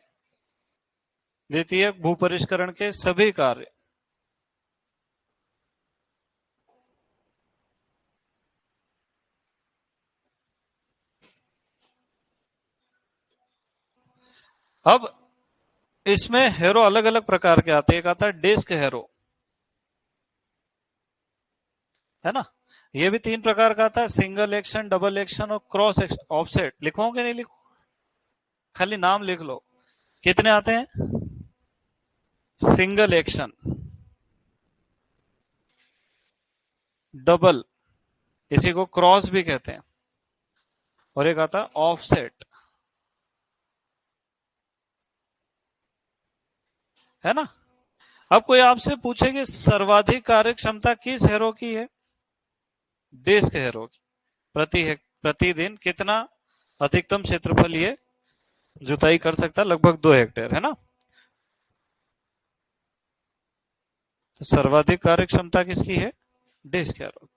द्वितीयक भूपरिष्करण के सभी कार्य। अब इसमें हैरो अलग अलग प्रकार के आते हैं। एक आता है डिस्क हैरो, है ना? ये भी 3 प्रकार का आता है, सिंगल एक्शन, डबल एक्शन और क्रॉस ऑफसेट। लिखोगे नहीं लिखो? खाली नाम लिख लो। कितने आते हैं? सिंगल एक्शन, डबल, इसी को क्रॉस भी कहते हैं, और एक आता है ऑफसेट, है ना? अब कोई आपसे पूछे कि सर्वाधिक कार्य क्षमता किस हैरो की है? डिस्क हैरो की। प्रतिदिन कितना अधिकतम क्षेत्रफल ये जुताई कर सकता है? लगभग 2 हेक्टेयर, है ना? तो सर्वाधिक कार्य क्षमता किसकी है? Disc harrow.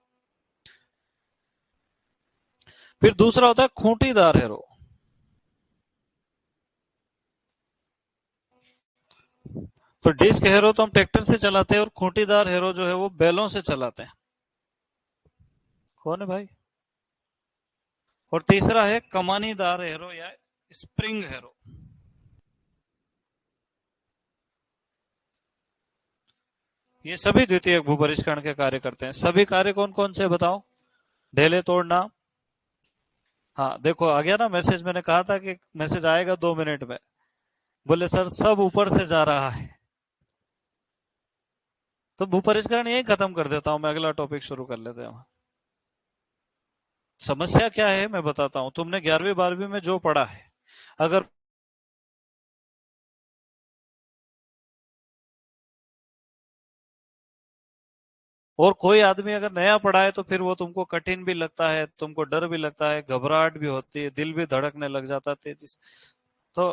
फिर दूसरा होता है खूंटीदार हैरो। तो डिस्क हैरो तो हम ट्रैक्टर से चलाते हैं, और खूंटीदार हैरो जो है वो बैलों से चलाते हैं। कौन है भाई? और तीसरा है कमानीदार हैरो या स्प्रिंग हैरो। ये सभी द्वितीयक भूपरिष्करण के कार्य करते हैं। सभी कार्य कौन कौन से बताओ? ढेले तोड़ना। हाँ देखो आ गया ना मैसेज, मैंने कहा था कि मैसेज आएगा 2 मिनट में। बोले सर सब ऊपर से जा रहा है। तो भूपरिष्करण यही खत्म कर देता हूं मैं, अगला टॉपिक शुरू कर लेते हैं। समस्या क्या है मैं बताता हूं। तुमने 11वीं 12वीं में जो पढ़ा है, अगर और कोई आदमी अगर नया पढ़ा है तो फिर वो तुमको कठिन भी लगता है, तुमको डर भी लगता है, घबराहट भी होती है, दिल भी धड़कने लग जाता है तेजी से। तो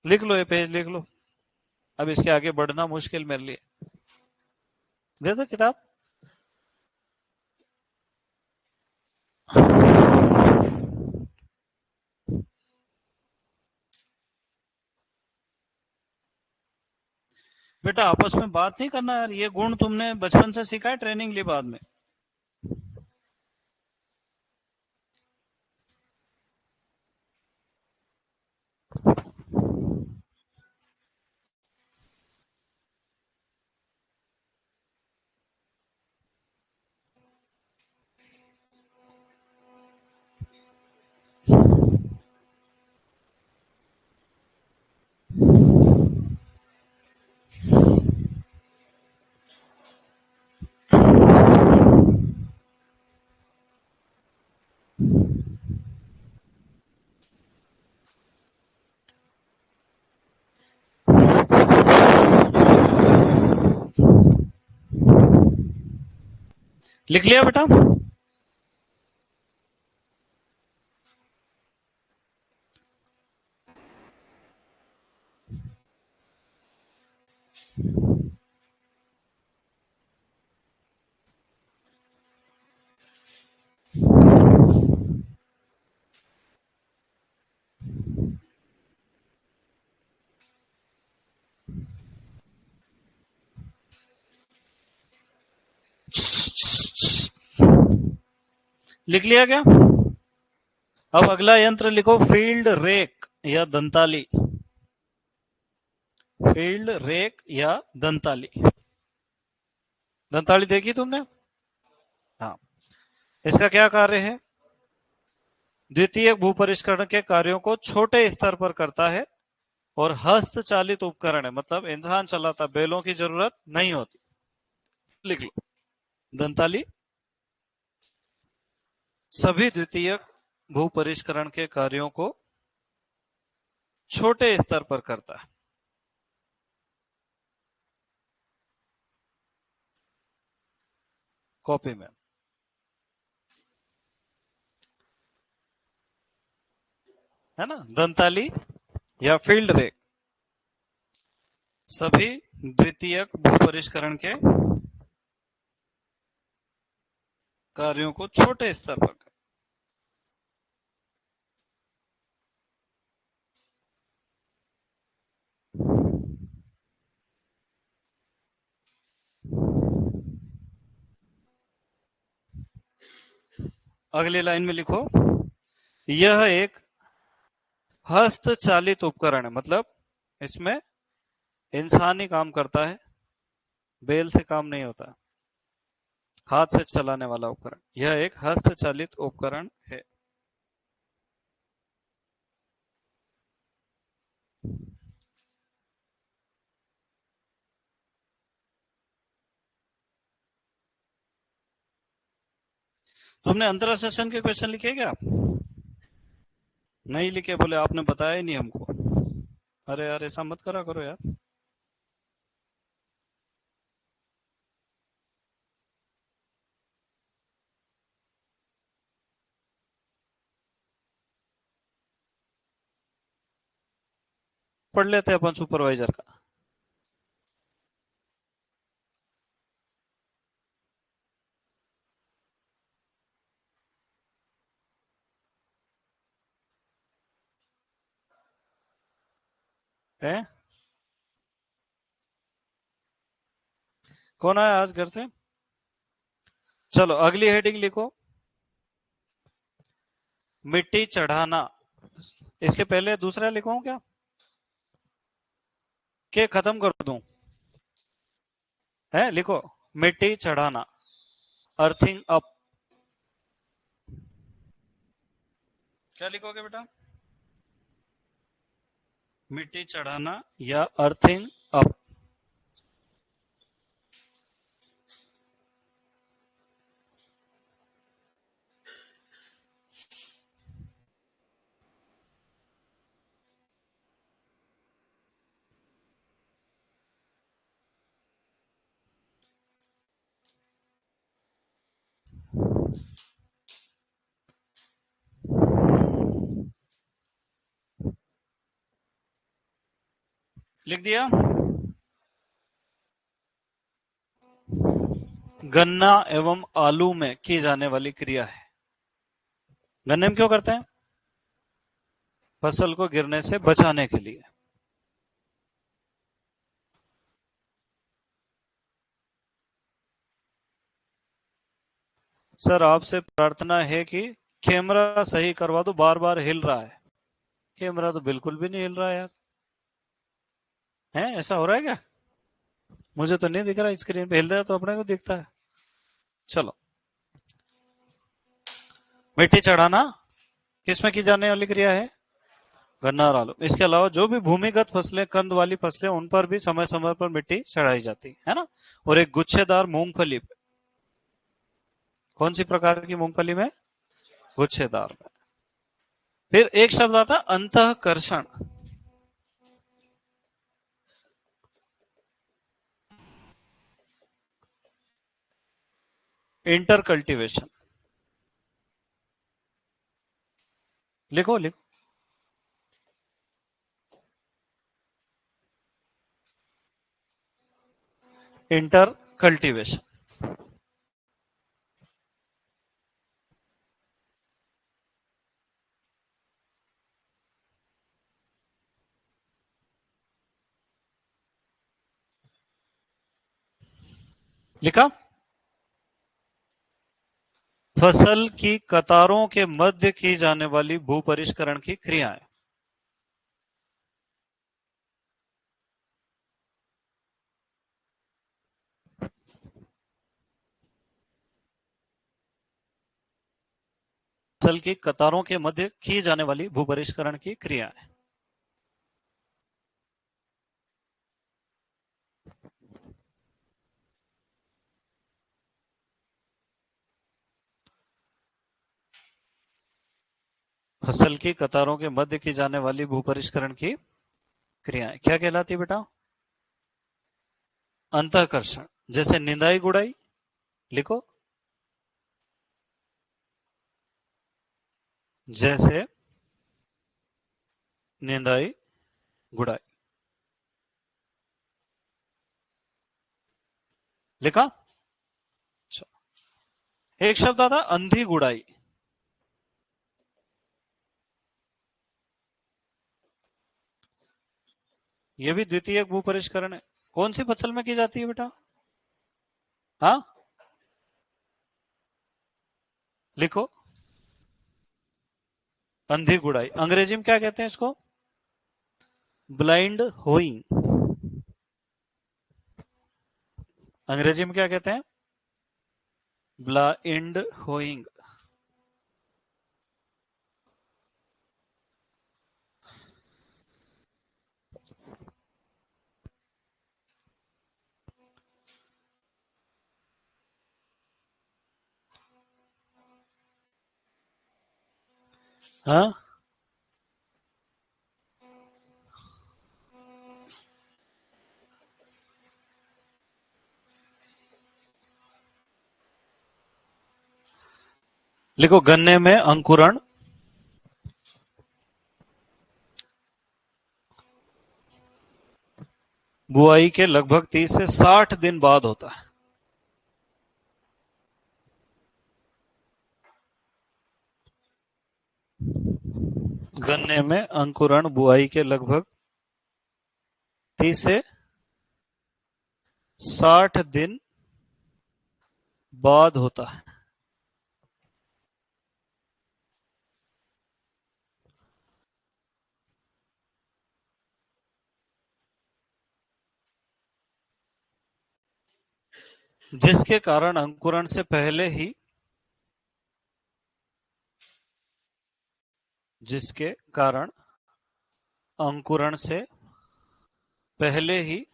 लिख लो, ये पेज लिख लो। अब इसके आगे बढ़ना मुश्किल मेरे लिए। दे दो किताब। बेटा आपस में बात नहीं करना यार, ये गुण तुमने बचपन से सीखा है, ट्रेनिंग ली बाद में। लिख लिया बेटा? लिख लिया क्या? अब अगला यंत्र लिखो, फील्ड रेक या दंताली। फील्ड रेक या दंताली। दंताली देखी तुमने? हाँ। इसका क्या कार्य है? द्वितीयक भूपरिष्करण के कार्यों को छोटे स्तर पर करता है और हस्तचालित उपकरण है, मतलब इंसान चलाता, बैलों की जरूरत नहीं होती। लिख लो, दंताली सभी द्वितीयक भूपरिष्करण के कार्यों को छोटे स्तर पर करता है। कॉपी में है ना, दंताली या फील्ड रेक सभी द्वितीयक भूपरिष्करण के कार्यों को छोटे स्तर पर करता है। अगली लाइन में लिखो, यह एक हस्तचालित उपकरण है, मतलब इसमें इंसान ही काम करता है, बैल से काम नहीं होता, हाथ से चलाने वाला उपकरण। यह एक हस्तचालित उपकरण है। तुमने अंतरा सेशन के क्वेश्चन लिखे क्या? नहीं लिखे? बोले आपने बताया ही नहीं हमको। अरे यार ऐसा मत करा करो यार। पढ़ लेते अपन सुपरवाइजर का। है? कौन आया आज घर से? चलो अगली हेडिंग लिखो, मिट्टी चढ़ाना। इसके पहले दूसरा लिखवाऊं क्या, के खत्म कर दूं? है, लिखो, मिट्टी चढ़ाना, अर्थिंग अप। क्या लिखोगे बेटा? मिट्टी चढ़ाना या अर्थिंग अप। लिख दिया? गन्ना एवं आलू में की जाने वाली क्रिया है। गन्ने में क्यों करते हैं? फसल को गिरने से बचाने के लिए। सर आपसे प्रार्थना है कि कैमरा सही करवा दो, बार बार हिल रहा है। कैमरा तो बिल्कुल भी नहीं हिल रहा है यार। है ऐसा हो रहा है क्या? मुझे तो नहीं दिख रहा, स्क्रीन पे हिल रहा है तो अपने को दिखता है। चलो, मिट्टी चढ़ाना किसमें की जाने वाली क्रिया है? गन्ना और आलू। इसके अलावा जो भी भूमिगत फसलें, कंद वाली फसलें, उन पर भी समय समय पर मिट्टी चढ़ाई जाती है ना। और एक गुच्छेदार मूंगफली पे, कौन सी प्रकार की मूंगफली में? गुच्छेदार में। फिर एक शब्द आता अंतःकर्षण। Inter cultivation. लिखो लिखो। Inter cultivation. लिखा। फसल की कतारों के मध्य की जाने वाली भू परिष्करण की क्रियाएं। फसल की कतारों के मध्य की जाने वाली भू परिष्करण की क्रियाएं। फसल की कतारों के मध्य की जाने वाली भू परिष्करण की क्रियाएं क्या कहलाती बेटा? अंतःकर्षण। जैसे निंदाई गुड़ाई। लिखो। जैसे निंदाई गुड़ाई। लिखा। अच्छा। एक शब्द आता अंधी गुड़ाई। यह भी द्वितीय भू परिष्करण है। कौन सी फसल में की जाती है बेटा? हाँ, लिखो। अंधी गुड़ाई। अंग्रेजी में क्या कहते हैं इसको? Blind hoeing. अंग्रेजी में क्या कहते हैं? Blind hoeing. हाँ, लिखो। गन्ने में अंकुरण बुआई के लगभग 30 से 60 दिन बाद होता है। गन्ने में अंकुरण बुआई के लगभग 30 से 60 दिन बाद होता है। जिसके कारण अंकुरण से पहले ही जिसके कारण अंकुरण से पहले ही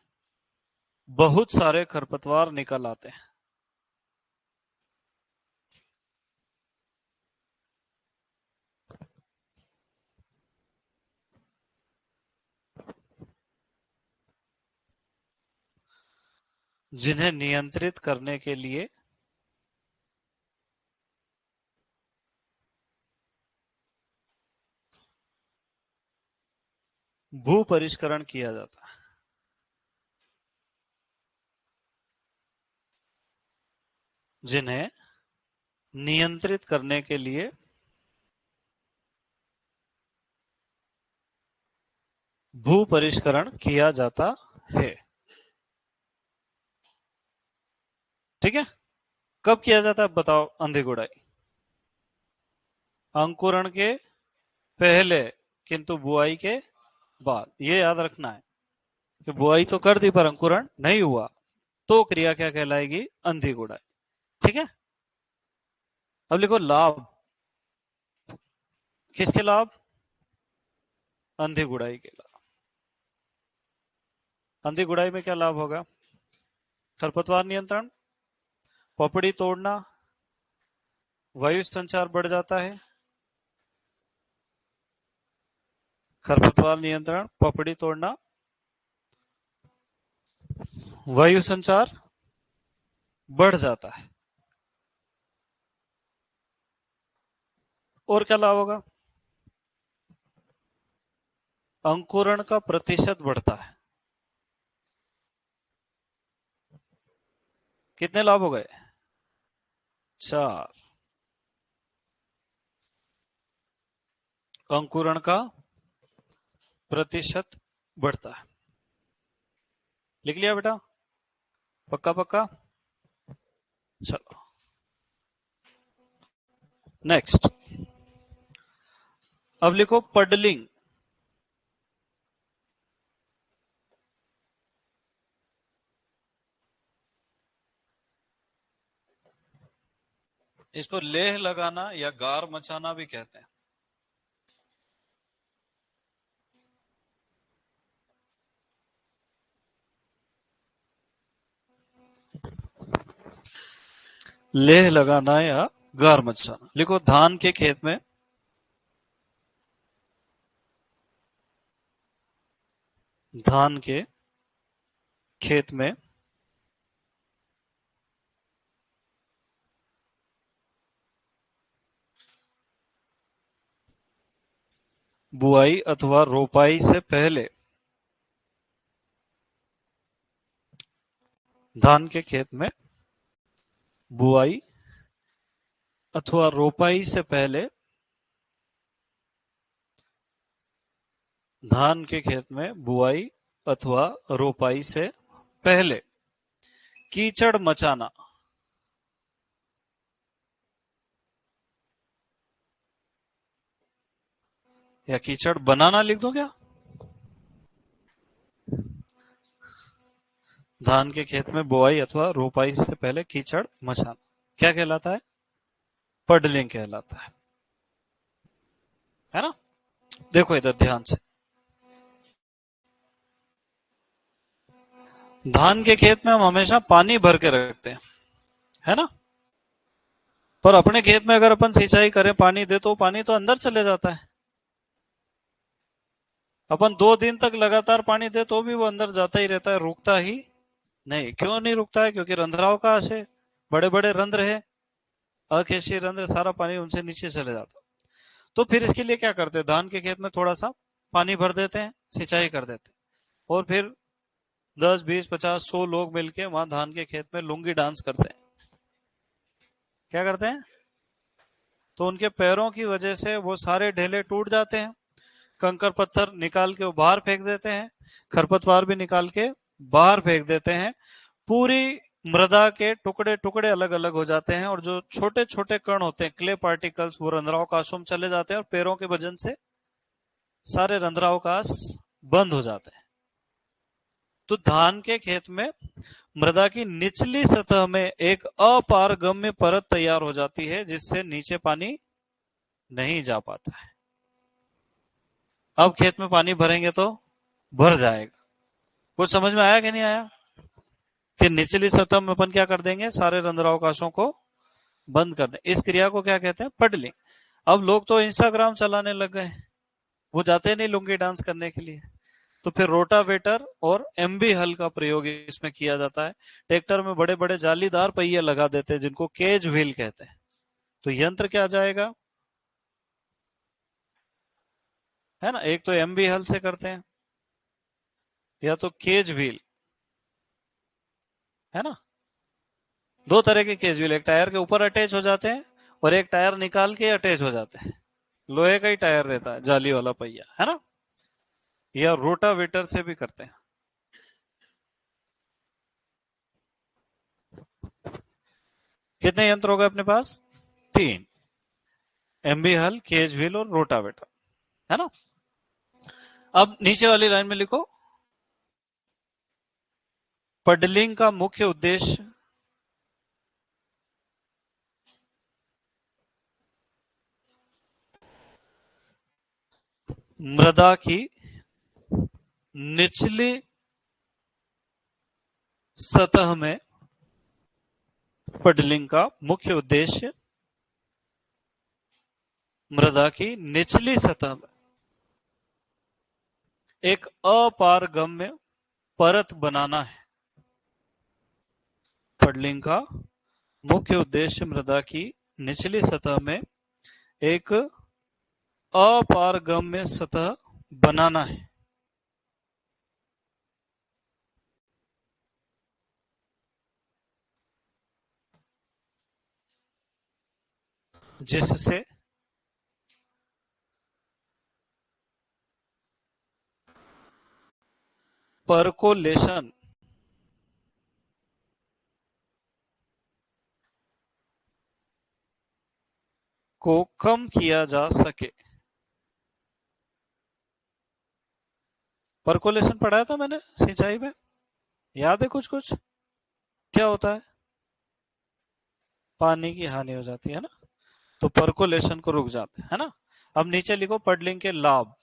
बहुत सारे खरपतवार निकल आते हैं। जिन्हें नियंत्रित करने के लिए भू परिष्करण किया जाता है। जिन्हें नियंत्रित करने के लिए भू परिष्करण किया जाता है। ठीक है, कब किया जाता है बताओ? अंधी गुड़ाई अंकुरण के पहले, किंतु बुआई के बाद। ये याद रखना है कि बुआई तो कर दी पर अंकुरण नहीं हुआ, तो क्रिया क्या कहलाएगी? अंधी गुड़ाई। ठीक है, अब लिखो लाभ। किसके लाभ? अंधी गुड़ाई के लाभ। अंधी गुड़ाई में क्या लाभ होगा? खरपतवार नियंत्रण, पपड़ी तोड़ना, वायु संचार बढ़ जाता है। खरपतवार नियंत्रण, पपड़ी तोड़ना, वायु संचार बढ़ जाता है। और क्या लाभ होगा? अंकुरण का प्रतिशत बढ़ता है। कितने लाभ हो गए? 4। अंकुरण का प्रतिशत बढ़ता है। लिख लिया बेटा? पक्का पक्का? चलो नेक्स्ट। अब लिखो पडलिंग। इसको लेह लगाना या गार मचाना भी कहते हैं। लेह लगाना या गार मचाना। लिखो धान के खेत में धान के खेत में बुआई अथवा रोपाई से पहले, धान के खेत में बुआई अथवा रोपाई से पहले, धान के खेत में बुआई अथवा रोपाई से पहले कीचड़ मचाना या कीचड़ बनाना लिख दो क्या? धान के खेत में बुआई अथवा रोपाई से पहले कीचड़ मचाना क्या कहलाता है? पडलिंग कहलाता है ना? देखो इधर ध्यान से। धान के खेत में हम हमेशा पानी भर के रखते हैं, है ना? पर अपने खेत में अगर अपन सिंचाई करें, पानी दे, तो पानी तो अंदर चले जाता है। अपन 2 दिन तक लगातार पानी दे तो भी वो अंदर जाता ही रहता है, रुकता ही नहीं। क्यों नहीं रुकता है? क्योंकि रंध्रावकाश है, बड़े बड़े रंध्र है, अकेशीय रंध्र, सारा पानी उनसे नीचे चले जाता। तो फिर इसके लिए क्या करते हैं? धान के खेत में थोड़ा सा पानी भर देते हैं, सिंचाई कर देते हैं, और फिर 10, 20, 50, 100 लोग मिलके वहां धान के खेत में लुंगी डांस करते हैं। क्या करते हैं? तो उनके पैरों की वजह से वो सारे ढेले टूट जाते हैं, कंकर पत्थर निकाल के वो बाहर फेंक देते हैं, खरपतवार भी निकाल के बाहर फेंक देते हैं। पूरी मृदा के टुकड़े टुकड़े अलग अलग हो जाते हैं, और जो छोटे छोटे कण होते हैं, क्ले पार्टिकल्स, वो रंध्रावकाशों में चले जाते हैं, और पैरों के वजन से सारे रंध्रावकाश बंद हो जाते हैं। तो धान के खेत में मृदा की निचली सतह में एक अपारगम्य परत तैयार हो जाती है, जिससे नीचे पानी नहीं जा पाता है। अब खेत में पानी भरेंगे तो भर जाएगा। कुछ समझ में आया कि नहीं आया? कि निचली सतह में अपन क्या कर देंगे? सारे रंध्रावकाशों को बंद कर दें। इस क्रिया को क्या कहते हैं? पडलिंग। अब लोग तो इंस्टाग्राम चलाने लग गए, वो जाते नहीं लुंगी डांस करने के लिए। तो फिर रोटावेटर और एमबी हल का प्रयोग इसमें किया जाता है। ट्रैक्टर में बड़े बड़े जालीदार पहिए लगा देते हैं, जिनको केज व्हील कहते हैं। तो यंत्र क्या जाएगा, है ना? एक तो एमबी हल से करते हैं, या तो केज व्हील, है ना? 2 तरह के केज व्हील, एक टायर के ऊपर अटैच हो जाते हैं, और एक टायर निकाल के अटैच हो जाते हैं। लोहे का ही टायर रहता है, जाली वाला पहिया, है ना? या रोटावेटर से भी करते हैं। कितने यंत्र हो गए अपने पास? 3। एमबी हल, केज व्हील और रोटावेटर, है ना। अब नीचे वाली लाइन में लिखो, पडलिंग का मुख्य उद्देश्य मृदा की निचली सतह में, पडलिंग का मुख्य उद्देश्य मृदा की निचली सतह में एक अपारगम्य परत बनाना है। पडलिंग का मुख्य उद्देश्य मृदा की निचली सतह में एक अपारगम्य सतह बनाना है, जिससे परकोलेशन को कम किया जा सके। परकोलेशन पढ़ाया था मैंने सिंचाई में, याद है कुछ कुछ? क्या होता है? पानी की हानि हो जाती है ना, तो परकोलेशन को रुक जाते है ना। अब नीचे लिखो पडलिंग के लाभ।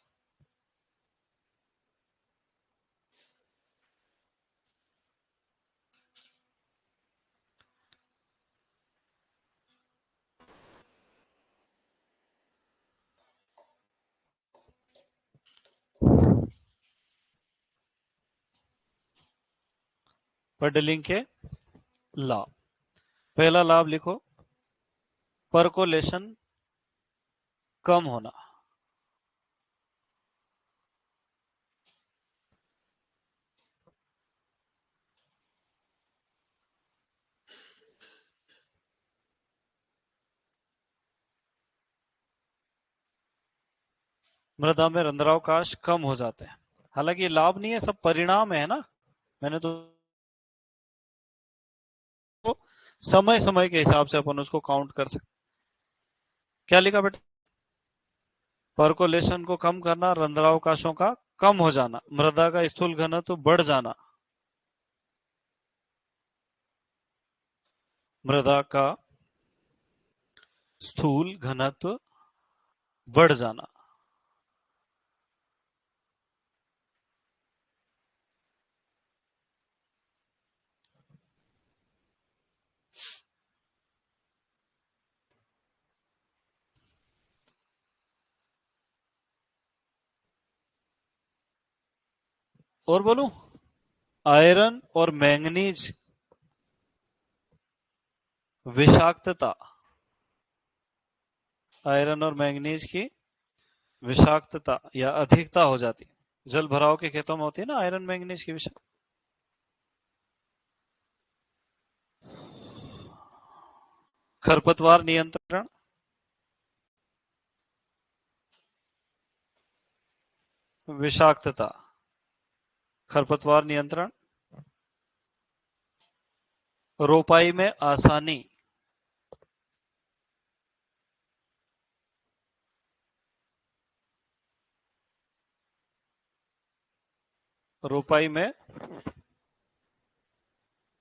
पडलिंग के लाभ, पहला लाभ लिखो, परकोलेशन कम होना। मृदा में रंध्रावकाश कम हो जाते हैं। हालांकि ये लाभ नहीं है, सब परिणाम है ना। मैंने तो समय समय के हिसाब से अपन उसको काउंट कर सकते। क्या लिखा बेटा? परकोलेशन को कम करना, रंध्रावकाशों का कम हो जाना, मृदा का स्थूल घनत्व बढ़ जाना, मृदा का स्थूल घनत्व बढ़ जाना। और बोलूं, आयरन और मैंगनीज विषाक्तता, आयरन और मैंगनीज की विषाक्तता या अधिकता हो जाती है। जल भराव के खेतों में होती है ना आयरन मैंगनीज की विषाक्त। खरपतवार नियंत्रण, विषाक्तता, खरपतवार नियंत्रण, रोपाई में आसानी, रोपाई में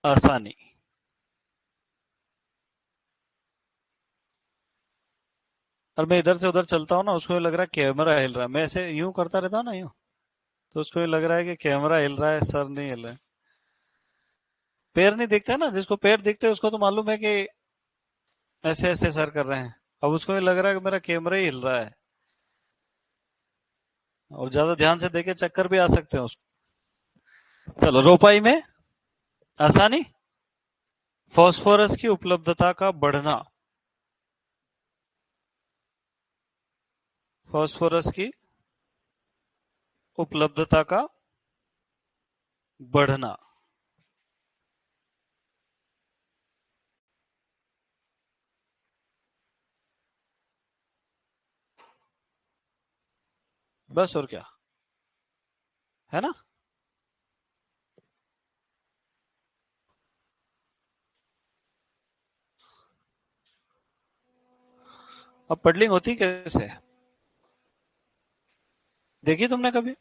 आसानी। और मैं इधर से उधर चलता हूँ ना, उसको ये लग रहा है कैमरा हिल रहा है। मैं ऐसे यूं करता रहता हूँ ना, यूं, तो उसको ये लग रहा है कि कैमरा हिल रहा है, सर नहीं हिल रहा है। पैर नहीं दिखते ना, जिसको पैर दिखते हैं उसको तो मालूम है कि ऐसे ऐसे सर कर रहे हैं। अब उसको ये लग रहा है कि मेरा कैमरा ही हिल रहा है, और ज्यादा ध्यान से देखे चक्कर भी आ सकते हैं उसको। चलो, रोपाई में आसानी, फास्फोरस की उपलब्धता का बढ़ना, फास्फोरस की उपलब्धता का बढ़ना, बस और क्या। है ना। अब पडलिंग होती कैसे है, देखी तुमने कभी?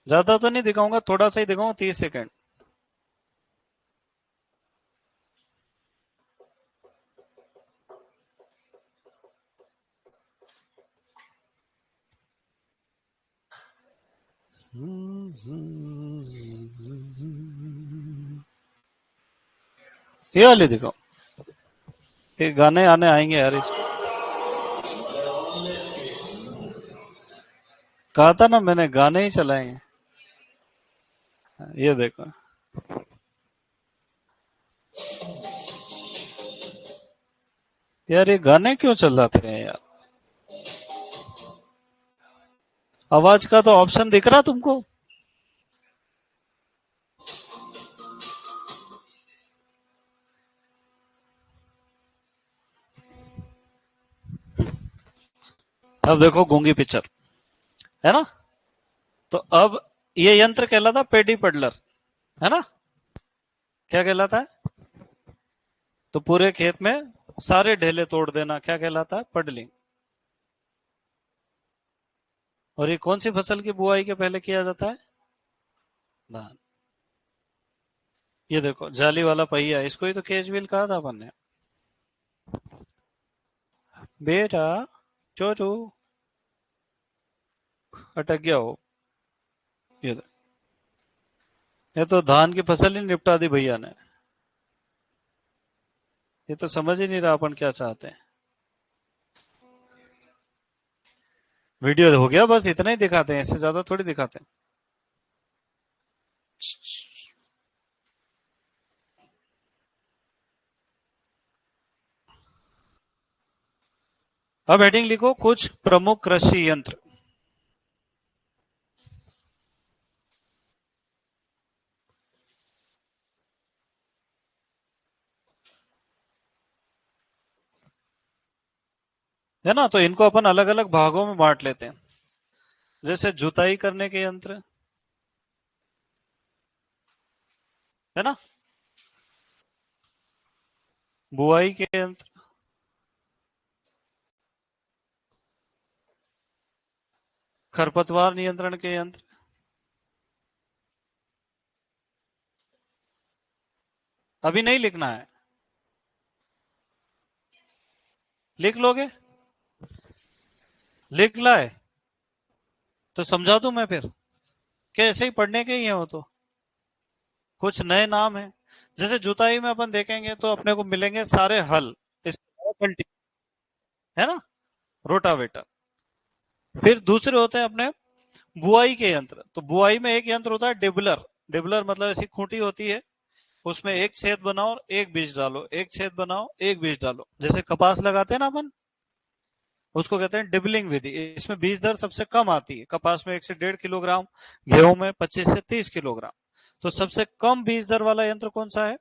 ज्यादा तो नहीं दिखाऊंगा, थोड़ा सा ही दिखाऊंगा, 30 सेकेंड। ये वाली दिखाओ, ये गाने आने आएंगे यार इसमें। कहा था ना मैंने, गाने ही चलाएंगे। ये देखो, यार ये गाने क्यों चल जाते हैं यार। आवाज का तो ऑप्शन दिख रहा तुमको? अब देखो गूंगी पिक्चर, है ना। तो अब ये यंत्र कहलाता पेडी पडलर, है ना। क्या कहलाता है? तो पूरे खेत में सारे ढेले तोड़ देना क्या कहलाता है? पडलिंग। और ये कौन सी फसल की बुआई के पहले किया जाता है? धान। ये देखो जाली वाला पहिया, इसको ही तो केज व्हील कहा था अपन ने। बेटा चोरू अटक गया हो। ये देखो, ये तो धान की फसल ही निपटा दी भैया ने। ये तो समझ ही नहीं रहा अपन क्या चाहते हैं। वीडियो हो गया, बस इतना ही दिखाते हैं, इससे ज्यादा थोड़ी दिखाते हैं। अब हेडिंग लिखो, कुछ प्रमुख कृषि यंत्र। है ना, तो इनको अपन अलग अलग भागों में बांट लेते हैं। जैसे जुताई करने के यंत्र, है ना। बुआई के यंत्र, खरपतवार नियंत्रण के यंत्र। अभी नहीं लिखना है, लिख लोगे? लिख लाए तो समझा दूं मैं फिर, कि ऐसे ही पढ़ने के ही है वो तो। कुछ नए नाम है, जैसे जुताई में अपन देखेंगे तो अपने को मिलेंगे सारे हल, है ना, रोटावेटर। फिर दूसरे होते हैं अपने बुआई के यंत्र। तो बुआई में एक यंत्र होता है डिबलर। डिबलर मतलब ऐसी खूंटी होती है, उसमें एक छेद बनाओ और एक बीज डालो, एक छेद बनाओ एक बीज डालो। जैसे कपास लगाते हैं ना अपन, उसको कहते हैं डिबलिंग विधि। इसमें बीज दर सबसे कम आती है, कपास में 1 से 1.5 किलोग्राम, गेहूं में 25 से 30 किलोग्राम। तो सबसे कम बीज दर वाला यंत्र कौन सा है?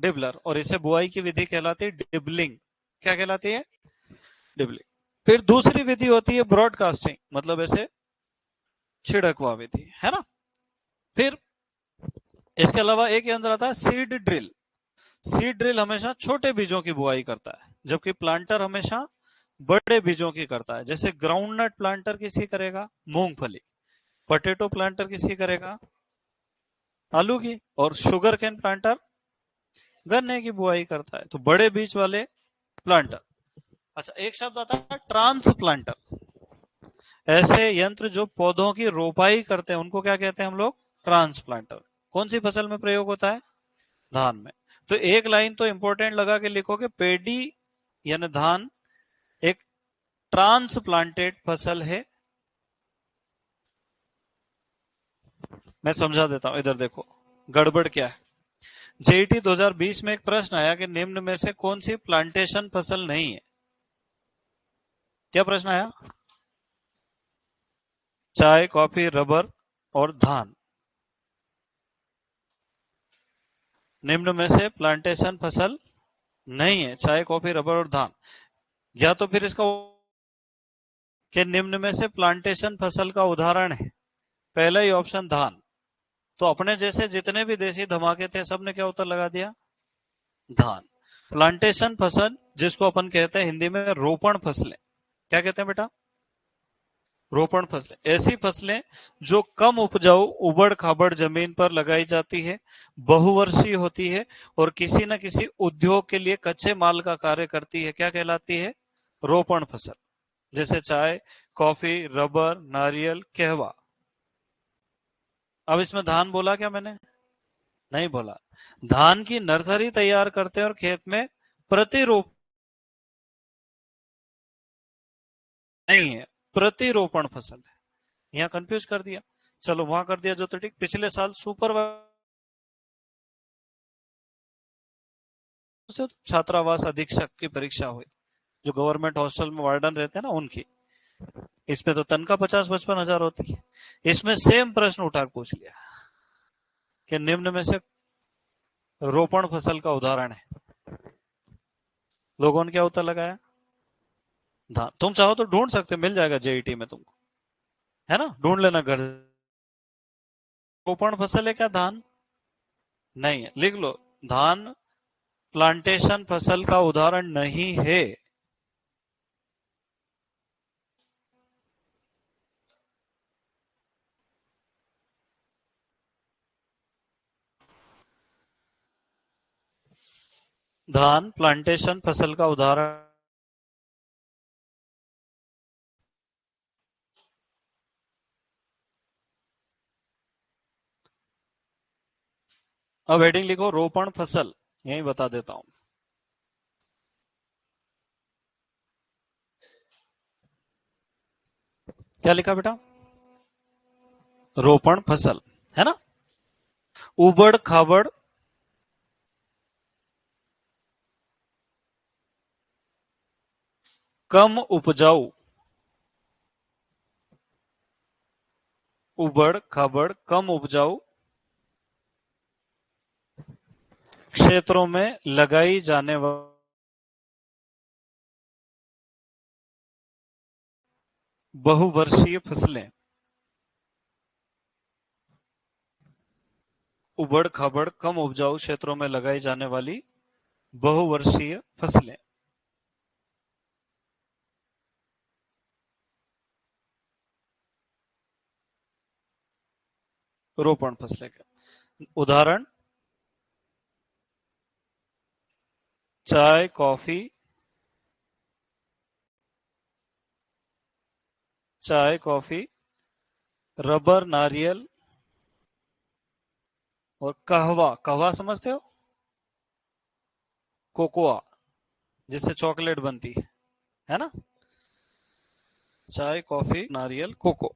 डिबलर। और इसे बुआई की विधि कहलाती है डिबलिंग। क्या कहलाती है? डिबलिंग। फिर दूसरी विधि होती है ब्रॉडकास्टिंग, मतलब ऐसे छिड़कवा विधि, है ना। फिर इसके अलावा एक यंत्र आता है सीड ड्रिल। सीड ड्रिल हमेशा छोटे बीजों की बुआई करता है, जबकि प्लांटर हमेशा बड़े बीजों की करता है। जैसे ग्राउंडनट प्लांटर किसी करेगा? मूंगफली। पोटैटो प्लांटर किसी करेगा? आलू की। और शुगर केन प्लांटर गन्ने की बुआई करता है। तो बड़े बीज वाले प्लांटर। अच्छा, एक शब्द आता है ट्रांसप्लांटर। ऐसे यंत्र जो पौधों की रोपाई करते हैं उनको क्या कहते हैं हम लोग? ट्रांसप्लांटर। कौन सी फसल में प्रयोग होता है? धान में। तो एक लाइन तो इंपॉर्टेंट लगा के लिखोगे, पेडी यानी धान एक ट्रांसप्लांटेड फसल है। मैं समझा देता हूं, इधर देखो गड़बड़ क्या है। जेईटी 2020 में एक प्रश्न आया कि निम्न में से कौन सी प्लांटेशन फसल नहीं है। क्या प्रश्न आया? चाय, कॉफी, रबर और धान, निम्न में से प्लांटेशन फसल नहीं है चाय, कॉफी, रबर और धान। या तो फिर इसका कि निम्न में से प्लांटेशन फसल का उदाहरण है। पहला ही ऑप्शन धान। तो अपने जैसे जितने भी देसी धमाके थे सबने क्या उत्तर लगा दिया, धान। प्लांटेशन फसल जिसको अपन कहते हैं हिंदी में रोपण फसलें, क्या कहते हैं बेटा, रोपण फसलें, ऐसी फसलें जो कम उपजाऊ उबड़ खाबड़ जमीन पर लगाई जाती है, बहुवर्षीय होती है और किसी न किसी उद्योग के लिए कच्चे माल का कार्य करती है, क्या कहलाती है, रोपण फसल। जैसे चाय, कॉफी, रबर, नारियल, कहवा। अब इसमें धान बोला क्या मैंने, नहीं बोला। धान की नर्सरी तैयार करते हैं और खेत में प्रतिरोप नहीं है, प्रतिरोपण फसल है। यहाँ कंफ्यूज कर दिया, चलो वहां कर दिया जो तो ठीक। पिछले साल सुपर छात्रावास अधीक्षक की परीक्षा हुई, जो गवर्नमेंट हॉस्टल में वार्डन रहते हैं ना उनकी। इसमें तो तनख्वाह 50-55 हजार होती है। इसमें सेम प्रश्न उठा के पूछ लिया कि निम्न में से रोपण फसल का उदाहरण है। लोगों ने क्या उत्तर लगाया, धान। तुम चाहो तो ढूंढ सकते हो, मिल जाएगा जेईटी में तुमको, है ना, ढूंढ लेना घर। रोपण फसल है क्या धान, नहीं है, लिख लो, धान प्लांटेशन फसल का उदाहरण नहीं है। धान प्लांटेशन फसल का उदाहरण। अब हेडिंग लिखो रोपण फसल, यही बता देता हूं। क्या लिखा बेटा, रोपण फसल, है ना। उबड़ खाबड़ कम उपजाऊ, उबड़ खाबड़ कम उपजाऊ क्षेत्रों में लगाई जाने वाली बहुवर्षीय फसलें। उबड़ खाबड़ कम उपजाऊ क्षेत्रों में लगाई जाने वाली बहुवर्षीय फसलें। रोपण फसलें के उदाहरण, चाय, कॉफी, चाय कॉफी, रबर, नारियल और कहवा। कहवा समझते हो, कोकोआ, जिससे चॉकलेट बनती है ना। चाय, कॉफी, नारियल, कोको,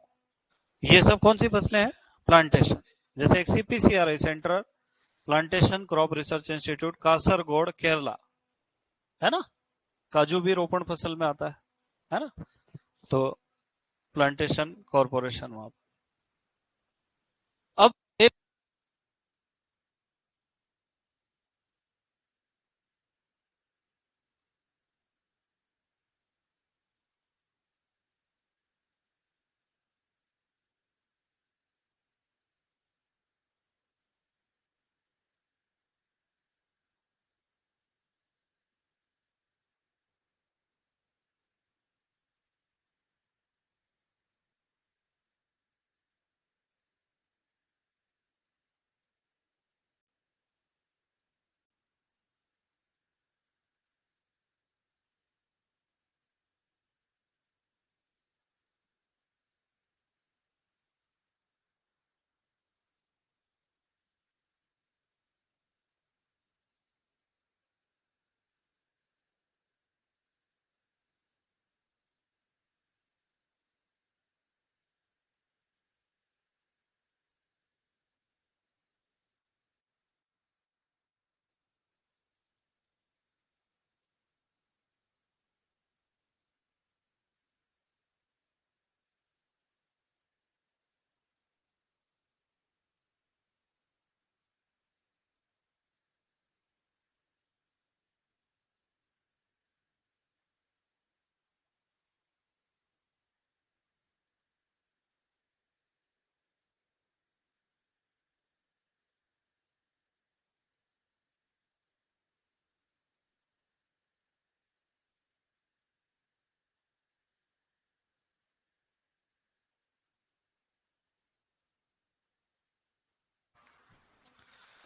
ये सब कौन सी फसलें हैं, प्लांटेशन। जैसे एक CPCRI, central plantation crop research institute, Kasaragod, Kerala, है ना। काजू भी रोपण फसल में आता है ना। तो प्लांटेशन कॉरपोरेशन वहां। अब एक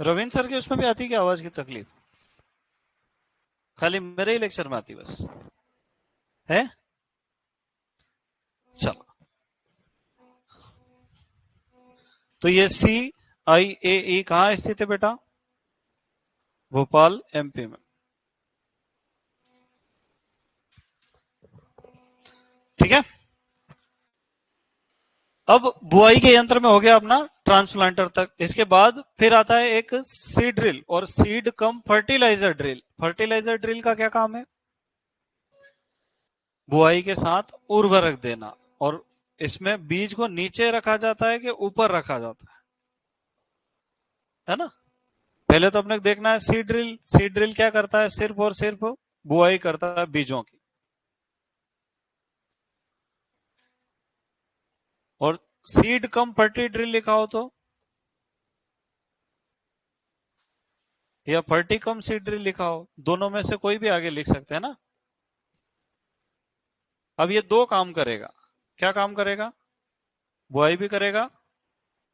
रविंद्र सर के उसमें भी आती है क्या आवाज की तकलीफ? खाली मेरे ही लेक्चर में आती बस है? चलो, तो ये CIAE कहाँ स्थित है बेटा? भोपाल MP में। ठीक है। अब बुआई के यंत्र में हो गया अपना ट्रांसप्लांटर तक। इसके बाद फिर आता है एक सीड ड्रिल और seed cum fertiliser drill. Fertiliser drill का क्या काम है? बुआई के साथ उर्वरक देना। और इसमें बीज को नीचे रखा जाता है कि ऊपर रखा जाता है ना? पहले तो अपने देखना है सीड ड्रिल। सीड ड्रिल क्या करता है? सिर्फ और सिर्फ बुआई करता है बीजों की। और सीड कम फर्टी ड्रिल लिखा हो तो, या फर्टी कम सीड ड्रिल लिखा हो, दोनों में से कोई भी आगे लिख सकते हैं ना। अब ये दो काम करेगा। क्या काम करेगा? बुआई भी करेगा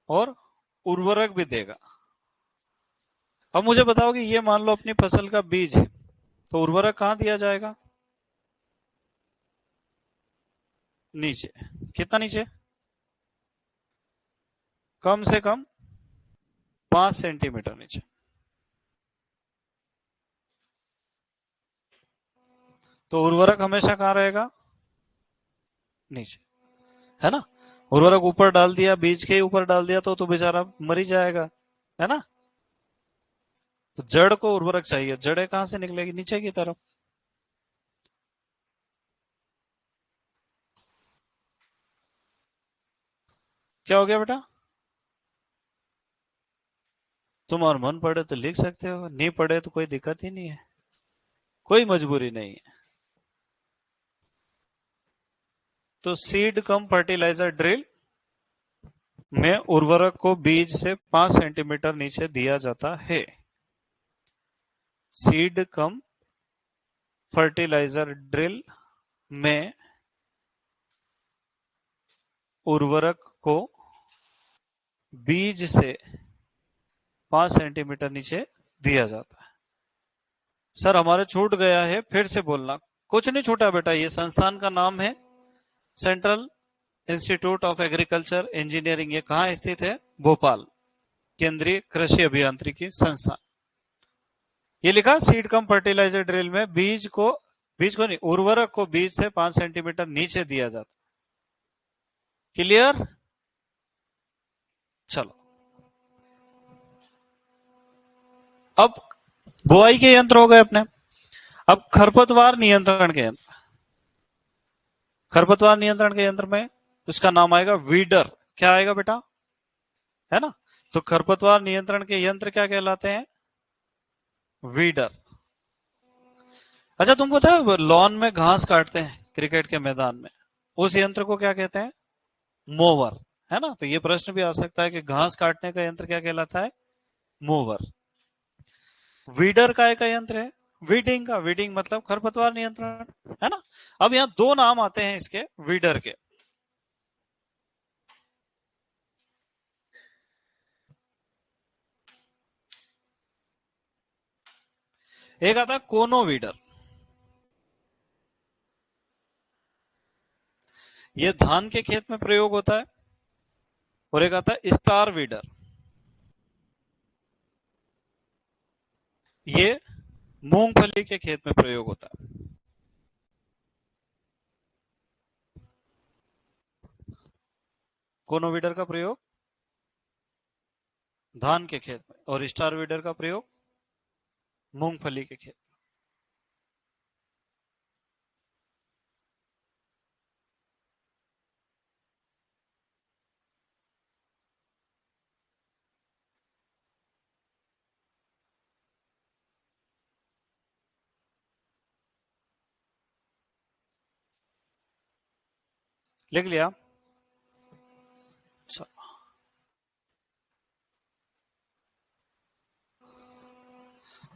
और उर्वरक भी देगा। अब मुझे बताओ कि ये मान लो अपनी फसल का बीज है, तो उर्वरक कहां दिया जाएगा? नीचे। कितना नीचे? कम से कम 5 सेंटीमीटर नीचे। तो उर्वरक हमेशा कहां रहेगा? नीचे, है ना? उर्वरक ऊपर डाल दिया, बीज के ऊपर डाल दिया तो बेचारा मर ही जाएगा, है ना? तो जड़ को उर्वरक चाहिए। जड़ें कहां से निकलेगी? नीचे की तरफ। क्या हो गया बेटा? तुम और मन पड़े तो लिख सकते हो, नहीं पड़े तो कोई दिक्कत ही नहीं है, कोई मजबूरी नहीं है। तो सीड कम फर्टिलाइजर ड्रिल में उर्वरक को बीज से 5 सेंटीमीटर नीचे दिया जाता है। सीड कम फर्टिलाइजर ड्रिल में उर्वरक को बीज से 5 सेंटीमीटर नीचे दिया जाता है। सर हमारे छूट गया है, फिर से बोलना। कुछ नहीं छूटा बेटा, ये संस्थान का नाम है central institute of agriculture engineering. ये कहाँ स्थित है? भोपाल, केंद्रीय कृषि अभियांत्रिकी संस्थान। ये लिखा सीड कम फर्टिलाइजर ड्रिल में बीज को नहीं, उर्वरक को बीज से 5 सेंटीमीटर नीचे दिया जाता। क्लियर? चलो, अब बुआई के यंत्र हो गए अपने। अब खरपतवार नियंत्रण के यंत्र। खरपतवार नियंत्रण के यंत्र में उसका नाम आएगा वीडर। क्या आएगा बेटा? है ना? तो खरपतवार नियंत्रण के यंत्र क्या कहलाते हैं? वीडर। अच्छा, तुमको पता है लॉन में घास काटते हैं क्रिकेट के मैदान में, उस यंत्र को क्या कहते हैं? मोवर। है ना? तो ये प्रश्न भी आ सकता है कि घास काटने का यंत्र क्या कहलाता है? मोवर। वीडर काय का यंत्र है? वीडिंग का। वीडिंग मतलब खरपतवार नियंत्रण, है ना? अब यहाँ दो नाम आते हैं इसके वीडर के। एक आता है कोनो वीडर, ये धान के खेत में प्रयोग होता है। और एक आता है स्टार वीडर, ये मूंगफली के खेत में प्रयोग होता है। कोनो वीडर का प्रयोग धान के खेत में और स्टार वीडर का प्रयोग मूंगफली के खेत। लिख लिया?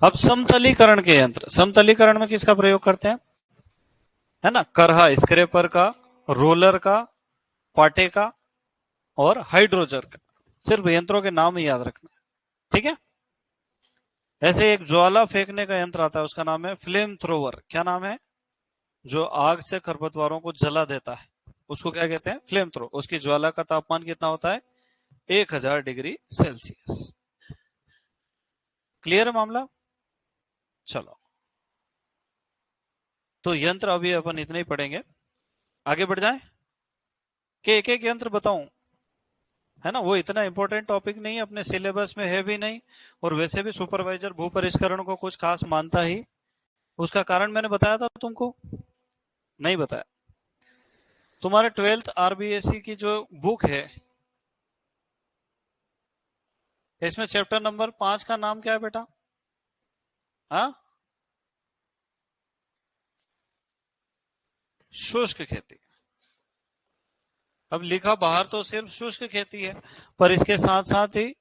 अब समतलीकरण के यंत्र। समतलीकरण में किसका प्रयोग करते हैं? है ना? करहा, स्क्रेपर का, रोलर का, पाटे का और हाइड्रोजर का। सिर्फ यंत्रों के नाम ही याद रखना है, ठीक है? ऐसे एक ज्वाला फेंकने का यंत्र आता है, उसका नाम है फ्लेम थ्रोवर। क्या नाम है? जो आग से खरपतवारों को जला देता है उसको क्या कहते हैं? Flame throw. उसकी ज्वाला का तापमान कितना होता है? 1000 डिग्री सेल्सियस। क्लियर है मामला? चलो, तो यंत्र अभी अपन इतने ही पढ़ेंगे, आगे बढ़ जाएं कि एक एक यंत्र बताऊं, है ना? वो इतना इंपॉर्टेंट टॉपिक नहीं है, अपने सिलेबस में है भी नहीं, और वैसे भी सुपरवाइजर भू परिष्करण को कुछ खास मानता ही। उसका कारण मैंने बताया था तुमको? नहीं बताया? तुम्हारे 12th आरबीएससी की जो बुक है, इसमें चैप्टर नंबर 5 का नाम क्या है बेटा? हाँ, शुष्क खेती। अब लिखा बाहर तो सिर्फ शुष्क खेती है, पर इसके साथ साथ ही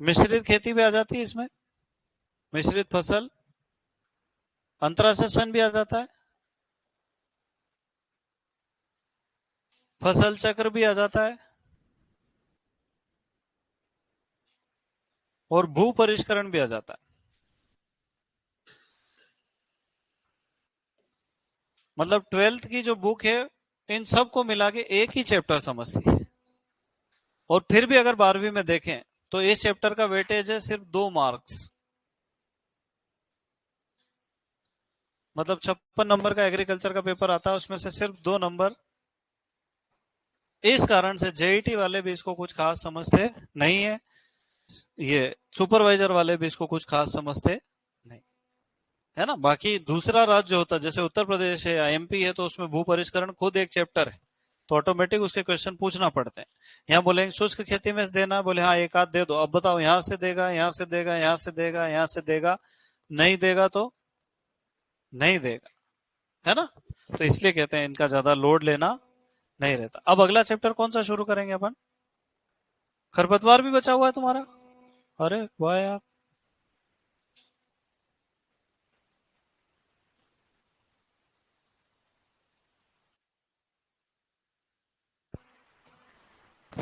मिश्रित खेती भी आ जाती है इसमें। मिश्रित फसल, अंतरासेशन भी आ जाता है, फसल चक्र भी आ जाता है, और भू परिष्करण भी आ जाता है। मतलब 12th की जो बुक है, इन सबको मिला के एक ही चैप्टर समझती है। और फिर भी अगर 12वीं में देखें तो इस चैप्टर का वेटेज है सिर्फ 2 मार्क्स। मतलब 56 नंबर का एग्रीकल्चर का पेपर आता है, उसमें से सिर्फ 2 नंबर। इस कारण से जेईटी वाले भी इसको कुछ खास समझते नहीं है, ये सुपरवाइजर वाले भी इसको कुछ खास समझते नहीं, है ना? बाकी दूसरा राज्य होता है जैसे उत्तर प्रदेश है या एमपी है, तो उसमें भू परिष्करण खुद एक चैप्टर है, तो ऑटोमेटिक उसके क्वेश्चन पूछना पड़ते हैं। यहाँ बोलेंगे शुष्क खेती में से देना, बोले हाँ एक आध दे दो, अब बताओ यहाँ से देगा, यहाँ से देगा, यहाँ से देगा, यहाँ से देगा, नहीं देगा तो नहीं देगा, है ना? तो इसलिए कहते हैं इनका ज्यादा लोड लेना नहीं रहता। अब अगला चैप्टर कौन सा शुरू करेंगे अपन? खरपतवार भी बचा हुआ है तुम्हारा? अरे वाह यार।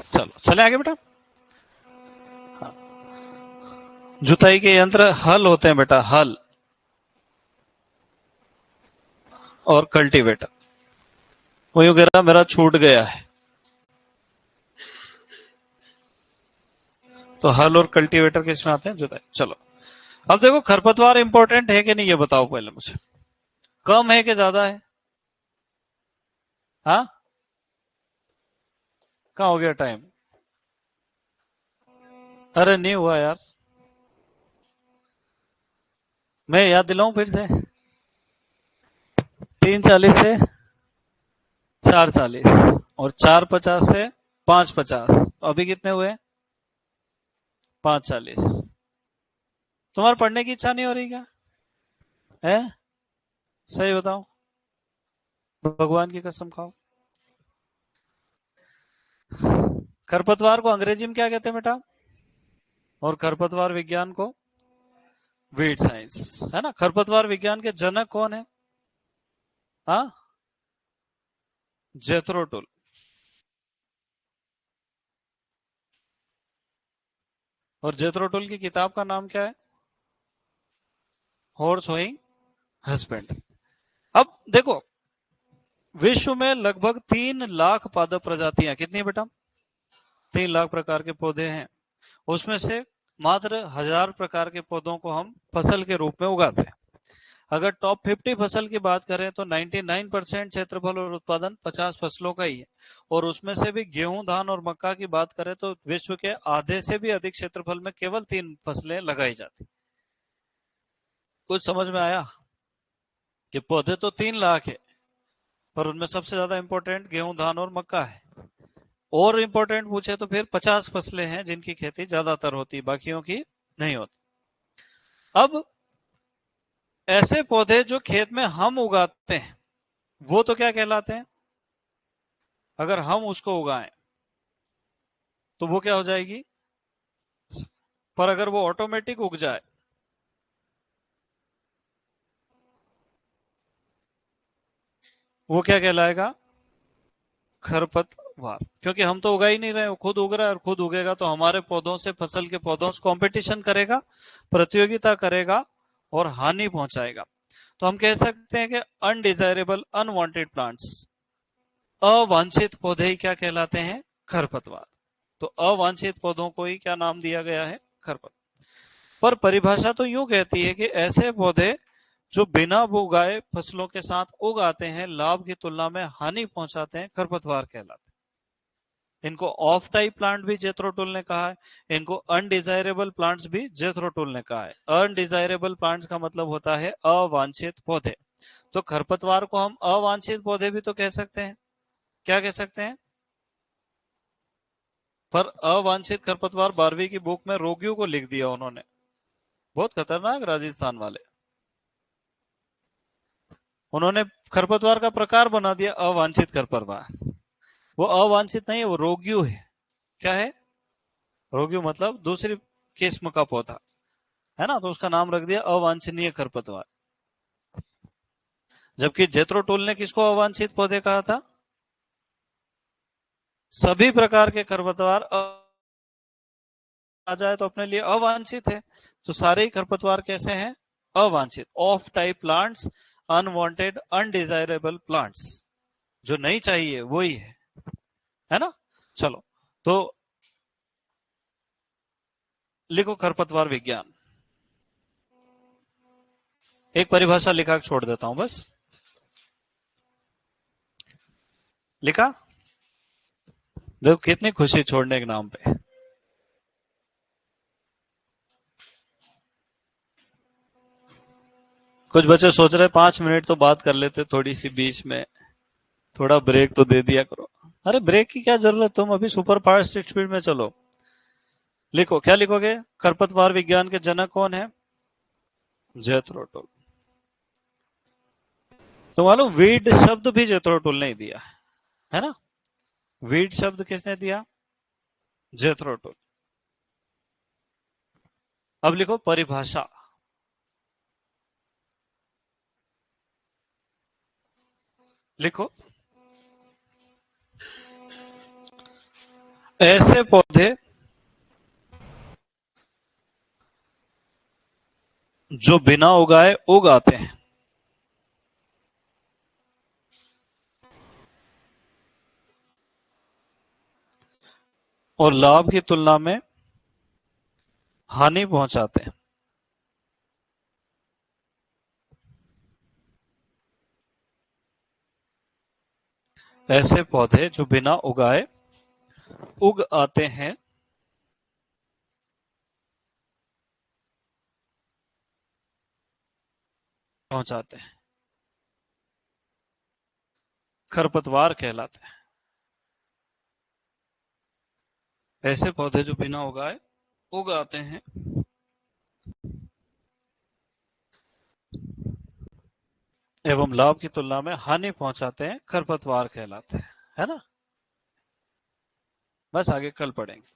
चलो चले आगे बेटा। जुताई के यंत्र हल होते हैं बेटा, हल और कल्टीवेटर। वो यूं कह रहा मेरा छूट गया है, तो हल और कल्टीवेटर किस में आते हैं? जुताई। चलो, अब देखो खरपतवार इंपॉर्टेंट है कि नहीं, ये बताओ पहले मुझे। कम है कि ज्यादा है? हाँ, कहाँ हो गया टाइम? अरे नहीं हुआ यार, मैं याद दिलाऊं फिर से। 3:40 से 4:40, और 4:50 से 5:50, तो अभी कितने हुए? 5:40। तुम्हारे पढ़ने की इच्छा नहीं हो रही क्या? है? सही बताओ, भगवान की कसम खाओ। खरपतवार को अंग्रेजी में क्या कहते हैं बेटा? और खरपतवार विज्ञान को वीड साइंस, है ना? खरपतवार विज्ञान के जनक कौन है? हाँ, जेथरो टुल। और जेथरो टुल की किताब का नाम क्या है? Horse hoeing husband. अब देखो, विश्व में लगभग 3 लाख पादप प्रजातियां, कितनी बेटा? 3 लाख प्रकार के पौधे हैं। उसमें से मात्र 1000 प्रकार के पौधों को हम फसल के रूप में उगाते हैं। अगर टॉप 50 फसल की बात करें तो 99% क्षेत्रफल और उत्पादन 50 फसलों का ही है। और उसमें से भी गेहूं, धान और मक्का की बात करें तो विश्व के आधे से भी अधिक क्षेत्रफल में केवल 3 फसलें लगाई जाती। कुछ समझ में आया? कि पौधे तो 3 लाख है, पर उनमें सबसे ज्यादा इंपॉर्टेंट गेहूं, धान और मक्का है। और इंपॉर्टेंट पूछे तो फिर 50 फसलें हैं जिनकी खेती ज्यादातर होती है, बाकियों की नहीं होती। अब ऐसे पौधे जो खेत में हम उगाते हैं वो तो क्या कहलाते हैं? अगर हम उसको उगाएं तो वो क्या हो जाएगी? पर अगर वो ऑटोमेटिक उग जाए वो क्या कहलाएगा? खरपतवार, क्योंकि हम तो उगा ही नहीं रहे, वो खुद उग रहा है, और खुद उगेगा तो हमारे पौधों से, फसल के पौधों से कंपटीशन करेगा, प्रतियोगिता करेगा और हानि पहुंचाएगा। तो हम कह सकते हैं कि अनडिजायरेबल अनवांटेड प्लांट्स, अवांछित पौधे ही क्या कहलाते हैं? खरपतवार। तो अवांछित पौधों को ही क्या नाम दिया गया है? खरपतवार। पर परिभाषा तो यूं कहती है कि ऐसे पौधे जो बिना उगाए फसलों के साथ उग आते हैं, लाभ की तुलना में हानि पहुंचाते हैं, खरपतवार कहलाते हैं। इनको ऑफ टाइप प्लांट भी जेथरो टूल ने कहा है, इनको अनडिजायरेबल प्लांट्स भी जेथरो टूल ने कहा है। अनडिजायरेबल प्लांट्स का मतलब होता है अवांछित पौधे। तो खरपतवार को हम अवांछित पौधे भी तो कह सकते हैं। क्या कह सकते हैं? पर अवांछित खरपतवार 12वीं की बुक में रोगियों को लिख दिया उन्होंने, बहुत खतरनाक राजस्थान वाले। उन्होंने खरपतवार का प्रकार बना दिया अवांछित खरपतवार। वो अवांछित नहीं है, वो रोगियों है। क्या है? रोगियों मतलब दूसरी किस्म का पौधा है ना, तो उसका नाम रख दिया अवांछनीय खरपतवार। जबकि जेथरो टूल ने किसको अवांछित पौधे कहा था? सभी प्रकार के खरपतवार आ जाए तो अपने लिए अवांछित है। तो सारे ही खरपतवार कैसे हैं? अवांछित, of type plants, unwanted undesirable plants, जो नहीं चाहिए वही है ना। चलो, तो लिखो खरपतवार विज्ञान। एक परिभाषा लिखा के छोड़ देता हूं बस। लिखा? देखो कितनी खुशी छोड़ने के नाम पे। कुछ बच्चे सोच रहे 5 मिनट तो बात कर लेते थोड़ी सी बीच में, थोड़ा ब्रेक तो दे दिया करो। अरे ब्रेक की क्या जरूरत, तुम अभी सुपर फास्ट स्पीड में चलो। लिखो, क्या लिखोगे? खरपतवार विज्ञान के जनक कौन है? जेथरो टूल। तो मालूम, वीड शब्द भी जेथरो टूल ने दिया है ना। वीड शब्द किसने दिया? जेथरो टूल। अब लिखो परिभाषा। लिखो, ऐसे पौधे जो बिना उगाए उग आते हैं, और लाभ की तुलना में हानि पहुंचाते हैं। ऐसे पौधे जो बिना उगाए उग आते हैं, पहुंचाते हैं, खरपतवार कहलाते हैं। ऐसे पौधे जो बिना उगाए उग आते हैं एवं लाभ की तुलना में हानि पहुंचाते हैं, खरपतवार कहलाते हैं, है ना। बस आगे कल पढ़ेंगे।